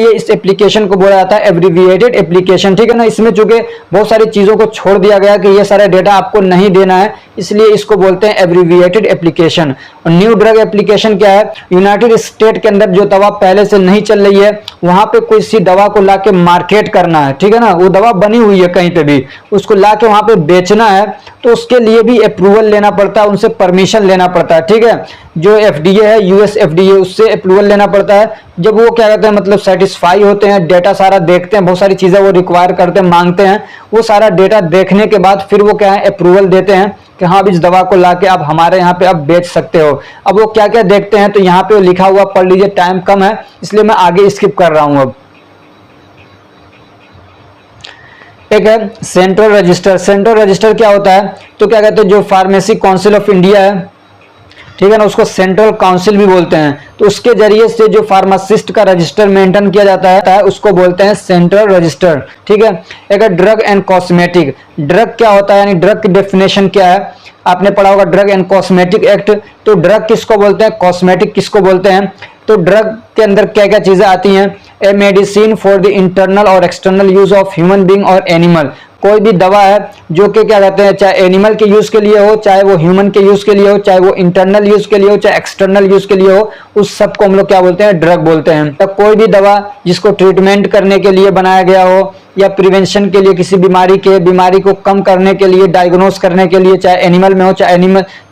इस एप्लीकेशन को बोला जाता है एब्रिविएटेड एप्लीकेशन, ठीक है ना। इसमें चूंकि बहुत सारी चीजों को छोड़ दिया गया कि ये सारा डेटा आपको नहीं देना है, इसलिए इसको बोलते हैं एब्रिविएटेड एप्लीकेशन। और न्यू ड्रग एप्लीकेशन क्या है, यूनाइटेड स्टेट के अंदर जो दवा पहले से नहीं चल रही है वहां पे कोई सी दवा को लाके मार्केट करना है, ठीक है ना, वो दवा बनी हुई है कहीं पे भी, उसको लाके वहां पे बेचना है, तो उसके लिए भी अप्रूवल लेना पड़ता है, उनसे परमिशन लेना पड़ता है, ठीक है। जो FDA है, US FDA, उससे अप्रूवल लेना पड़ता है। जब वो क्या कहते हैं, मतलब सेटिस्फाई होते हैं, डेटा सारा देखते हैं, बहुत सारी चीजें वो रिक्वायर करते हैं, मांगते हैं, वो सारा डेटा देखने के बाद फिर वो क्या है, अप्रूवल देते हैं कि हाँ, इस दवा को लाके आप हमारे यहाँ पे आप बेच सकते हो। अब वो क्या क्या देखते हैं, तो यहाँ पे लिखा हुआ पढ़ लीजिए, टाइम कम है इसलिए मैं आगे स्किप कर रहा हूँ। अब एक है सेंट्रल रजिस्टर। सेंट्रल रजिस्टर क्या होता है, तो क्या कहते हैं, जो फार्मेसी काउंसिल ऑफ इंडिया है, ठीक है ना, उसको सेंट्रल काउंसिल भी बोलते हैं, तो उसके जरिए से जो फार्मासिस्ट का रजिस्टर मेंटेन किया जाता है उसको बोलते हैं सेंट्रल रजिस्टर, ठीक है। एक है ड्रग एंड कॉस्मेटिक। ड्रग क्या होता है, यानी ड्रग की डेफिनेशन क्या है, आपने पढ़ा होगा ड्रग एंड कॉस्मेटिक एक्ट। तो ड्रग किसको बोलते हैं, कॉस्मेटिक किसको बोलते हैं, तो ड्रग के अंदर क्या क्या चीजें आती हैं, a medicine for the internal और external use of human being और एनिमल। कोई भी दवा है जो कि क्या कहते हैं, चाहे एनिमल के यूज के लिए हो, चाहे वो ह्यूमन के यूज के लिए हो, चाहे वो इंटरनल यूज के लिए हो, चाहे एक्सटर्नल यूज के लिए हो, उस सब को हम लोग क्या बोलते हैं, ड्रग बोलते हैं। तो कोई भी दवा जिसको ट्रीटमेंट करने के लिए बनाया गया हो या प्रिवेंशन के लिए किसी बीमारी को कम करने के लिए, डायग्नोस करने के लिए, चाहे एनिमल में हो चाहे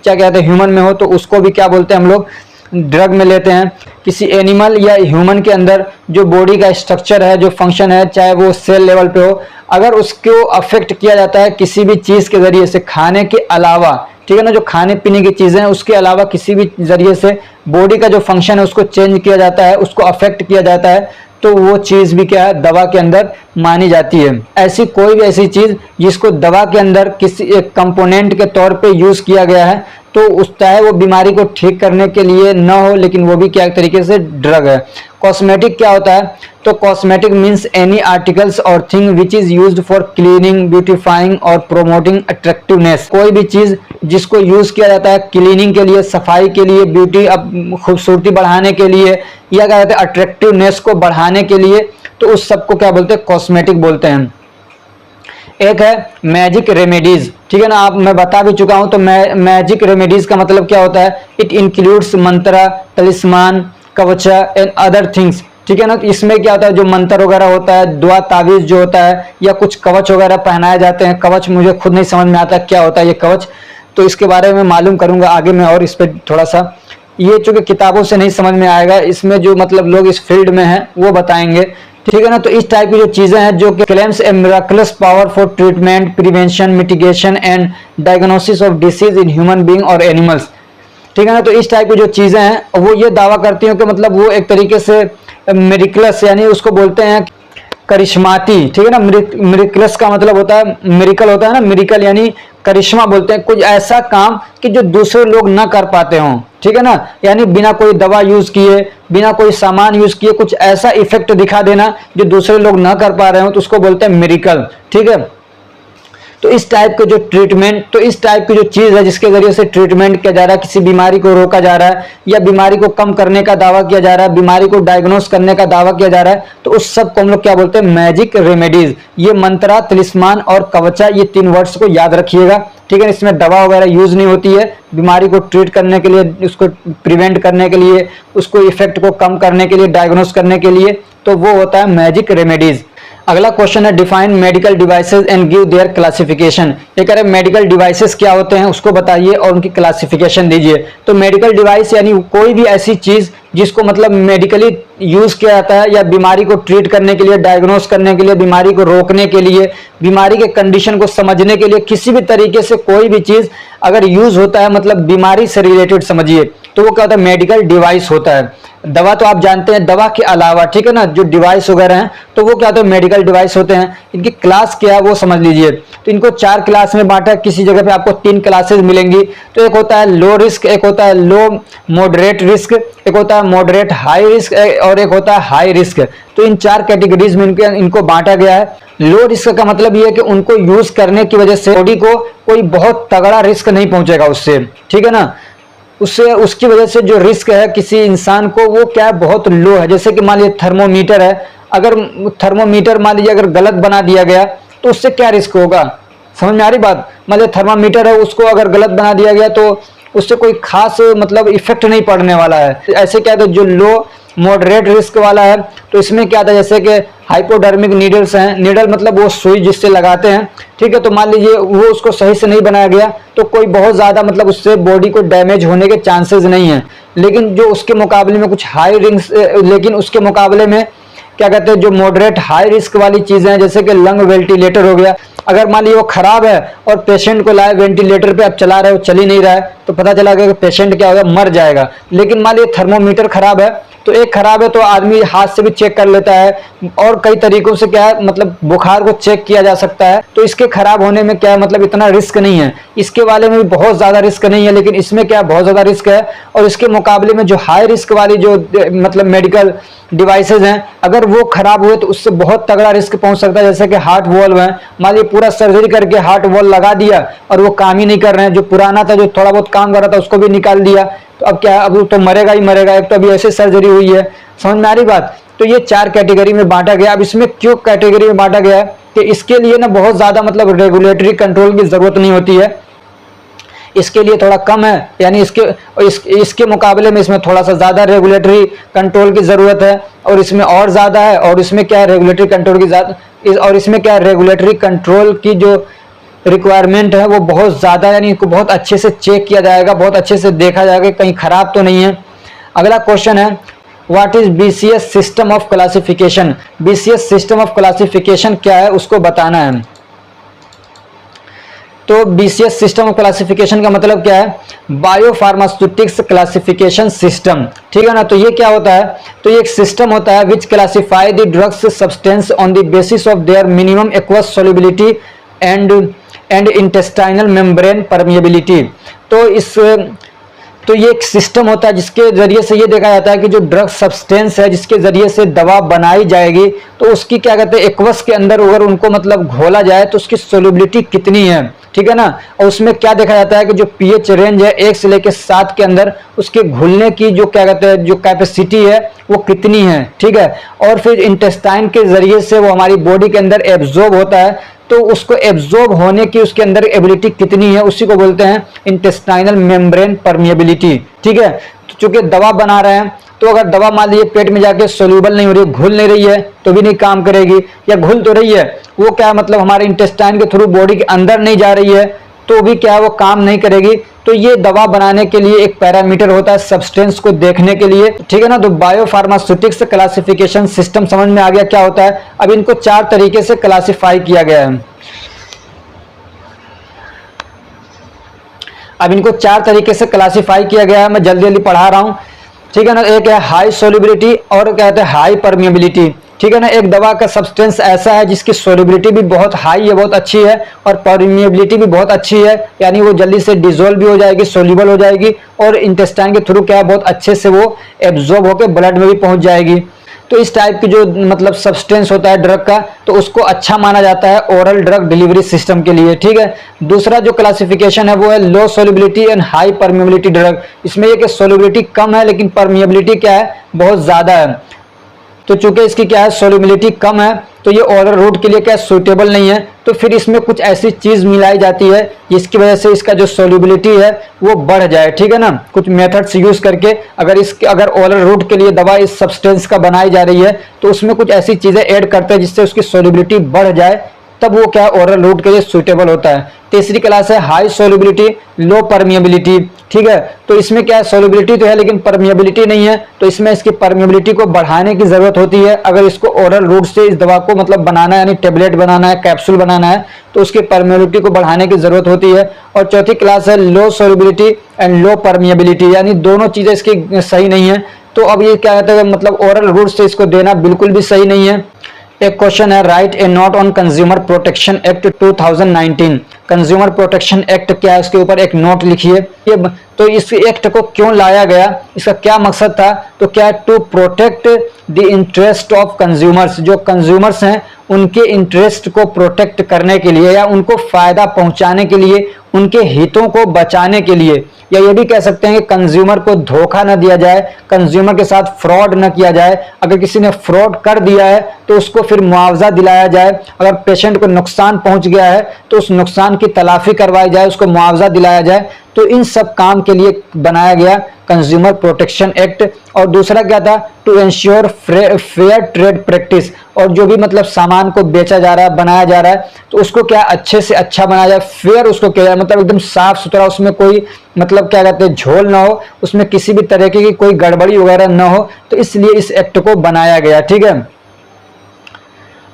कहते हैं ह्यूमन में हो, तो उसको भी क्या बोलते हैं हम लोग, ड्रग में लेते हैं। किसी एनिमल या ह्यूमन के अंदर जो बॉडी का स्ट्रक्चर है, जो फंक्शन है, चाहे वो सेल लेवल पे हो, अगर उसको अफेक्ट किया जाता है किसी भी चीज के जरिए से, खाने के अलावा, ठीक है ना, जो खाने पीने की चीजें हैं उसके अलावा किसी भी जरिए से बॉडी का जो फंक्शन है उसको चेंज किया जाता है, उसको अफेक्ट किया जाता है, तो वो चीज़ भी क्या है, दवा के अंदर मानी जाती है। ऐसी कोई भी ऐसी चीज़ जिसको दवा के अंदर किसी एक कंपोनेंट के तौर पे यूज़ किया गया है, तो उस चाहे वो बीमारी को ठीक करने के लिए न हो, लेकिन वो भी क्या एक तरीके से ड्रग है। कॉस्मेटिक क्या होता है, तो कॉस्मेटिक मीन्स एनी आर्टिकल्स और thing which is used for cleaning, beautifying और प्रोमोटिंग अट्रैक्टिवनेस। कोई भी चीज जिसको यूज किया जाता है क्लीनिंग के लिए, सफाई के लिए, ब्यूटी खूबसूरती बढ़ाने के लिए, या क्या कहते हैं अट्रैक्टिवनेस को बढ़ाने के लिए, तो उस सब को क्या बोलते हैं, कॉस्मेटिक बोलते हैं। एक है मैजिक रेमेडीज, ठीक है ना, आप मैं बता भी चुका हूं। तो मैजिक रेमेडीज का मतलब क्या होता है, it includes mantra, talisman, kavacha and other things, ठीक है ना। तो इसमें क्या होता है, जो मंत्र वगैरह होता है, दुआ तावीज जो होता है, या कुछ कवच वगैरह पहनाए जाते हैं। कवच मुझे खुद नहीं समझ में आता क्या होता है ये कवच, तो इसके बारे में मालूम करूंगा आगे मैं, और इस पर थोड़ा सा, ये चूंकि किताबों से नहीं समझ में आएगा, इसमें जो मतलब लोग इस फील्ड में हैं वो बताएंगे, ठीक है ना। तो इस टाइप की जो चीजें हैं जो claims A miraculous power for treatment, prevention, mitigation and diagnosis of disease in human being और एनिमल्स, ठीक है ना। तो इस टाइप की जो चीजें हैं वो ये दावा करती हैं कि मतलब वो एक तरीके से मिरिकलस, यानी उसको बोलते हैं करिश्माती, ठीक है ना। मिरिकलस का मतलब होता है, मिरिकल होता है ना, मिरिकल यानी करिश्मा बोलते हैं, कुछ ऐसा काम कि जो दूसरे लोग ना कर पाते हों, ठीक है ना। यानी बिना कोई दवा यूज किए, बिना कोई सामान यूज किए कुछ ऐसा इफेक्ट दिखा देना जो दूसरे लोग ना कर पा रहे हो, तो उसको बोलते हैं मिरिकल, ठीक है। तो इस टाइप के जो ट्रीटमेंट, तो इस टाइप की जो चीज है जिसके जरिए से ट्रीटमेंट किया जा रहा है, किसी बीमारी को रोका जा रहा है, या बीमारी को कम करने का दावा किया जा रहा है, बीमारी को डायग्नोस करने का दावा किया जा रहा है, तो उस सब को हम लोग क्या बोलते हैं, मैजिक रेमेडीज। ये मंत्रा, तिलिस्मान और कवचा, ये 3 वर्ड्स को याद रखिएगा, ठीक है। इसमें दवा वगैरह यूज नहीं होती है, बीमारी को ट्रीट करने के लिए, उसको प्रिवेंट करने के लिए, उसको इफेक्ट को कम करने के लिए, डायग्नोस करने के लिए, तो वो होता है मैजिक रेमेडीज। अगला क्वेश्चन है define medical devices and give their classification. ये कह रहे मेडिकल डिवाइसेस क्या होते हैं उसको बताइए और उनकी क्लासिफिकेशन दीजिए। तो मेडिकल डिवाइस यानी कोई भी ऐसी चीज जिसको मतलब मेडिकली यूज किया जाता है, या बीमारी को ट्रीट करने के लिए, डायग्नोस करने के लिए, बीमारी को रोकने के लिए, बीमारी के कंडीशन को समझने के लिए, किसी भी तरीके से कोई भी चीज अगर यूज होता है, मतलब बीमारी से रिलेटेड समझिए, तो वो क्या होता है, मेडिकल डिवाइस होता है। दवा तो आप जानते हैं, दवा के अलावा, ठीक है ना, जो डिवाइस वगैरह हैं तो वो क्या होता है, मेडिकल डिवाइस होते हैं। इनकी क्लास क्या है वो समझ लीजिए। तो इनको 4 क्लास में बांटा, किसी जगह पे आपको 3 क्लासेस मिलेंगी। तो एक होता है लो रिस्क, एक होता है लो मॉडरेट रिस्क, एक होता है मॉडरेट हाई रिस्क, और एक होता है हाई रिस्क। तो इन 4 कैटेगरीज में इनको बांटा गया है। लो रिस्क का मतलब ये है कि उनको यूज करने की वजह से बॉडी को कोई बहुत तगड़ा रिस्क नहीं पहुंचेगा उससे, ठीक है ना। उससे उसकी वजह से जो रिस्क है किसी इंसान को, वो क्या है, बहुत लो है। जैसे कि मान लीजिए थर्मोमीटर है, अगर थर्मोमीटर मान लीजिए अगर गलत बना दिया गया तो उससे क्या रिस्क होगा, समझ में आ रही बात। मान लीजिए थर्मामीटर है, उसको अगर गलत बना दिया गया तो उससे कोई खास मतलब इफेक्ट नहीं पड़ने वाला है। ऐसे क्या है, जो लो मॉडरेट रिस्क वाला है तो इसमें क्या था, जैसे कि हाइपोडर्मिक नीडल्स हैं, नीडल मतलब वो सुई जिससे लगाते हैं, ठीक है। तो मान लीजिए वो उसको सही से नहीं बनाया गया तो कोई बहुत ज़्यादा मतलब उससे बॉडी को डैमेज होने के चांसेस नहीं है। लेकिन जो उसके मुकाबले में कुछ हाई रिस्क, लेकिन उसके मुकाबले में क्या कहते हैं, जो मॉडरेट हाई रिस्क वाली चीज़ें हैं, जैसे कि लंग वेंटिलेटर हो गया, अगर मान लीजिए वो खराब है और पेशेंट को लाए वेंटिलेटर पे आप चला रहे हो, चल ही नहीं रहा है, तो पता चला कि पेशेंट क्या होगा, मर जाएगा। लेकिन मान लीजिए थर्मोमीटर खराब है, तो एक खराब है तो आदमी हाथ से भी चेक कर लेता है, और कई तरीकों से क्या है, मतलब बुखार को चेक किया जा सकता है। तो इसके खराब होने में क्या है, मतलब इतना रिस्क नहीं है। इसके वाले में भी बहुत ज़्यादा रिस्क नहीं है, लेकिन इसमें क्या बहुत ज़्यादा रिस्क है। और इसके मुकाबले में जो हाई रिस्क वाली जो मतलब मेडिकल डिवाइसेज हैं, अगर वो खराब हुए तो उससे बहुत तगड़ा रिस्क पहुंच सकता है। जैसे कि हार्ट वॉल्व है, मान लीजिए पूरा सर्जरी करके हार्ट वॉल्व लगा दिया और वो काम ही नहीं कर रहे हैं, जो पुराना था, जो थोड़ा बहुत काम कर रहा था, उसको भी निकाल दिया, तो अब क्या है, अब तो मरेगा ही मरेगा। एक तो अभी ऐसे सर्जरी हुई है, समझ में आ रही बात। तो ये 4 कैटेगरी में बांटा गया। अब इसमें क्यों कैटेगरी में बांटा गया है कि इसके लिए ना बहुत ज़्यादा मतलब रेगुलेटरी कंट्रोल की ज़रूरत नहीं होती है, इसके लिए थोड़ा कम है, यानी इसके मुकाबले में इसमें थोड़ा सा ज़्यादा रेगुलेटरी कंट्रोल की ज़रूरत है, और इसमें और ज़्यादा है। और इसमें क्या है, रेगुलेटरी कंट्रोल की ज़्यादा, और इसमें क्या है, रेगुलेटरी कंट्रोल की जो रिक्वायरमेंट है वो बहुत ज़्यादा, यानी इनको बहुत अच्छे से चेक किया जाएगा, बहुत अच्छे से देखा जाएगा कहीं ख़राब तो नहीं है। अगला क्वेश्चन है, what is BCS system of classification. BCS system of classification क्या है उसको बताना है। तो BCS सिस्टम ऑफ क्लासिफिकेशन का मतलब क्या है? बायोफार्मास्यूटिक्स क्लासिफिकेशन सिस्टम, ठीक है ना। तो ये क्या होता है? तो ये एक सिस्टम होता है which classify the drugs substance on the basis of their minimum aqueous solubility and intestinal membrane permeability. तो ये एक सिस्टम होता है जिसके जरिए से ये देखा जाता है कि जो ड्रग सब्सटेंस है जिसके जरिए से दवा बनाई जाएगी तो उसकी क्या कहते हैं, एक्वस के अंदर अगर उनको मतलब घोला जाए तो उसकी सोल्युबिलिटी कितनी है, ठीक है ना। और उसमें क्या देखा जाता है कि जो पीएच रेंज है 1 से लेकर 7 के अंदर उसके घुलने की जो क्या कहते हैं जो कैपेसिटी है वो कितनी है, ठीक है। और फिर इंटेस्टाइन के जरिए से वो हमारी बॉडी के अंदर एब्जॉर्ब होता है, तो उसको एब्जॉर्ब होने की उसके अंदर एबिलिटी कितनी है, उसी को बोलते हैं इंटेस्टाइनल मेम्ब्रेन परमिएबिलिटी, ठीक है। तो चूंकि दवा बना रहे हैं तो अगर दवा मान लीजिए पेट में जाके सोल्यूबल नहीं हो रही, घुल नहीं रही है तो भी नहीं काम करेगी, या घुल तो रही है वो क्या मतलब हमारे इंटेस्टाइन के थ्रू बॉडी के अंदर नहीं जा रही है तो भी क्या वो काम नहीं करेगी। तो ये दवा बनाने के लिए एक पैरामीटर होता है सब्सटेंस को देखने के लिए, ठीक है ना। तो बायोफार्मास्यूटिक्स क्लासिफिकेशन सिस्टम समझ में आ गया क्या होता है। अब इनको 4 तरीके से क्लासिफाई किया गया है। अब इनको 4 तरीके से क्लासिफाई किया गया है, मैं जल्दी जल्दी पढ़ा रहा हूं, ठीक है ना। एक है हाई सोल्युबिलिटी और कहते हैं हाई परमिएबिलिटी, ठीक है ना। एक दवा का सब्सटेंस ऐसा है जिसकी सोल्युबिलिटी भी बहुत हाई है, बहुत अच्छी है, और परमिएबिलिटी भी बहुत अच्छी है, यानी वो जल्दी से डिसॉल्व भी हो जाएगी, सोल्यूबल हो जाएगी, और इंटेस्टाइन के थ्रू क्या है बहुत अच्छे से वो एब्जॉर्ब होकर ब्लड में भी पहुंच जाएगी। तो इस टाइप की जो मतलब सब्सटेंस होता है ड्रग का तो उसको अच्छा माना जाता है ओरल ड्रग डिलीवरी सिस्टम के लिए, ठीक है। दूसरा जो क्लासिफिकेशन है वो है low solubility and high permeability drug. इसमें ये कि सोल्युबिलिटी कम है लेकिन परमिएबिलिटी क्या है बहुत ज्यादा है। तो चूंकि इसकी क्या है सोल्युबिलिटी कम है तो ये ओरल रूट के लिए क्या सूटेबल नहीं है, तो फिर इसमें कुछ ऐसी चीज मिलाई जाती है जिसकी वजह से इसका जो सोल्युबिलिटी है वो बढ़ जाए, ठीक है ना। कुछ मेथड्स यूज करके अगर ओरल रूट के लिए दवा इस सब्सटेंस का बनाई जा रही है तो उसमें कुछ ऐसी चीजें ऐड करते हैं जिससे उसकी सोल्युबिलिटी बढ़ जाए, तब वो क्या ओरल रूट के लिए सूटेबल होता है। तीसरी क्लास है हाई सोल्युबिलिटी लो परमिएबिलिटी, ठीक है। तो इसमें क्या है सोल्युबिलिटी तो है लेकिन परमिएबिलिटी नहीं है, तो इसमें इसकी परमिएबिलिटी को बढ़ाने की जरूरत होती है। अगर इसको ओरल रूट से इस दवा को मतलब बनाना है, यानी टेबलेट बनाना है, कैप्सूल बनाना है, तो उसकी परमिएबिलिटी को बढ़ाने की जरूरत होती है। और चौथी क्लास है low solubility and low permeability, यानी दोनों चीजें इसकी सही नहीं है। तो अब ये क्या कहते हैं मतलब ओरल रूट से इसको देना बिल्कुल भी सही नहीं है। एक क्वेश्चन है right A note on consumer protection act 2019। Consumer protection act क्या है उसके ऊपर एक नोट लिखिए। ये तो इस एक्ट को क्यों लाया गया, इसका क्या मकसद था, तो क्या to protect the interest of consumers, जो कंज्यूमर्स हैं उनके इंटरेस्ट को प्रोटेक्ट करने के लिए या उनको फायदा पहुंचाने के लिए, उनके हितों को बचाने के लिए, या ये भी कह सकते हैं कि कंज्यूमर को धोखा न दिया जाए, कंज्यूमर के साथ फ्रॉड न किया जाए। अगर किसी ने फ्रॉड कर दिया है तो उसको फिर मुआवजा दिलाया जाए, अगर पेशेंट को नुकसान पहुंच गया है तो उस नुकसान की तलाफी करवाई जाए, उसको मुआवजा दिलाया जाए। तो इन सब काम के लिए बनाया गया कंज्यूमर प्रोटेक्शन एक्ट। और दूसरा क्या था, to ensure fair trade practice, और जो भी मतलब सामान को बेचा जा रहा है, बनाया जा रहा है, तो उसको क्या अच्छे से अच्छा बनाया जाए, फेयर उसको किया जाए, मतलब एकदम साफ सुथरा, उसमें कोई मतलब क्या कहते हैं झोल ना हो, उसमें किसी भी तरह की कोई गड़बड़ी वगैरह ना हो। तो इसलिए इस एक्ट को बनाया गया, ठीक है।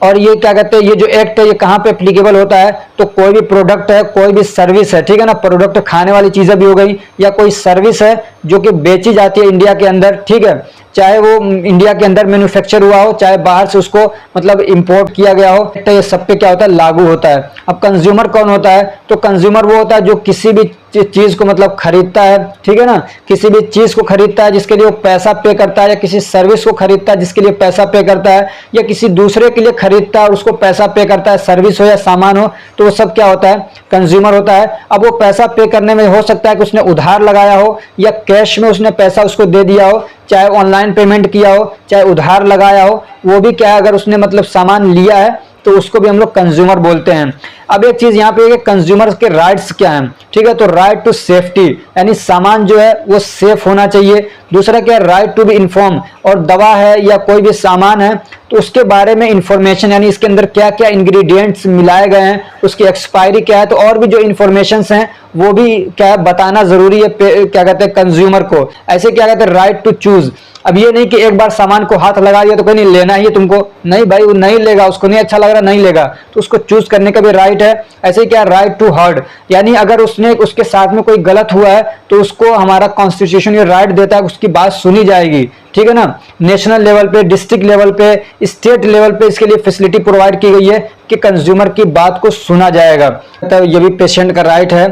और ये क्या कहते हैं, ये जो एक्ट है ये कहाँ पे एप्लीकेबल होता है, तो कोई भी प्रोडक्ट है, कोई भी सर्विस है, ठीक है ना। प्रोडक्ट खाने वाली चीजें भी हो गई, या कोई सर्विस है जो कि बेची जाती है इंडिया के अंदर, ठीक है, चाहे वो इंडिया के अंदर मैन्युफैक्चर हुआ हो, चाहे बाहर से उसको मतलब इंपोर्ट किया गया हो, तो ये सब पे क्या होता है लागू होता है। अब कंज्यूमर कौन होता है, तो कंज्यूमर वो होता है जो किसी भी चीज को मतलब खरीदता है, ठीक है ना, किसी भी चीज को खरीदता है जिसके लिए वो पैसा पे करता है, या किसी सर्विस को खरीदता है जिसके लिए पैसा पे करता है, या किसी दूसरे के लिए खरीदता है और उसको पैसा पे करता है, सर्विस हो या सामान हो, तो वो सब क्या होता है कंज्यूमर होता है। अब वो पैसा पे करने में हो सकता है कि उसने उधार लगाया हो या कैश में उसने पैसा उसको दे दिया हो, चाहे ऑनलाइन पेमेंट किया हो, चाहे उधार लगाया हो, वो भी क्या है अगर उसने मतलब सामान लिया है तो उसको भी हम लोग कंज्यूमर बोलते हैं। अब एक चीज यहाँ पे कंज्यूमर के राइट्स क्या हैं, ठीक है, तो राइट टू सेफ्टी, यानी सामान जो है वो सेफ होना चाहिए। दूसरा क्या है राइट टू बी इन्फॉर्म, और दवा है या कोई भी सामान है तो उसके बारे में इंफॉर्मेशन, यानी इसके अंदर क्या क्या इंग्रेडिएंट्स मिलाए गए हैं, उसकी एक्सपायरी क्या है, तो और भी जो इंफॉर्मेशन हैं वो भी क्या बताना जरूरी है क्या कहते हैं कंज्यूमर को। ऐसे क्या कहते हैं राइट टू चूज। अब ये नहीं कि एक बार सामान को हाथ लगा दिया तो कोई नहीं लेना ही है तुमको, नहीं भाई वो नहीं लेगा, उसको नहीं अच्छा लग रहा नहीं लेगा, तो उसको चूज करने का भी राइट राइट है, ऐसे ही क्या राइट टू हर्ड, यानी अगर उसने उसके साथ में कोई गलत हुआ है तो उसको हमारा कॉन्स्टिट्यूशन ये राइट देता है, उसकी बात सुनी जाएगी, ठीक है ना। नेशनल लेवल पे, डिस्ट्रिक्ट लेवल पे, स्टेट लेवल पे इसके लिए फैसिलिटी प्रोवाइड की गई है कि कंज्यूमर की बात को सुना जाएगा। तो ये भी पेशेंट का राइट है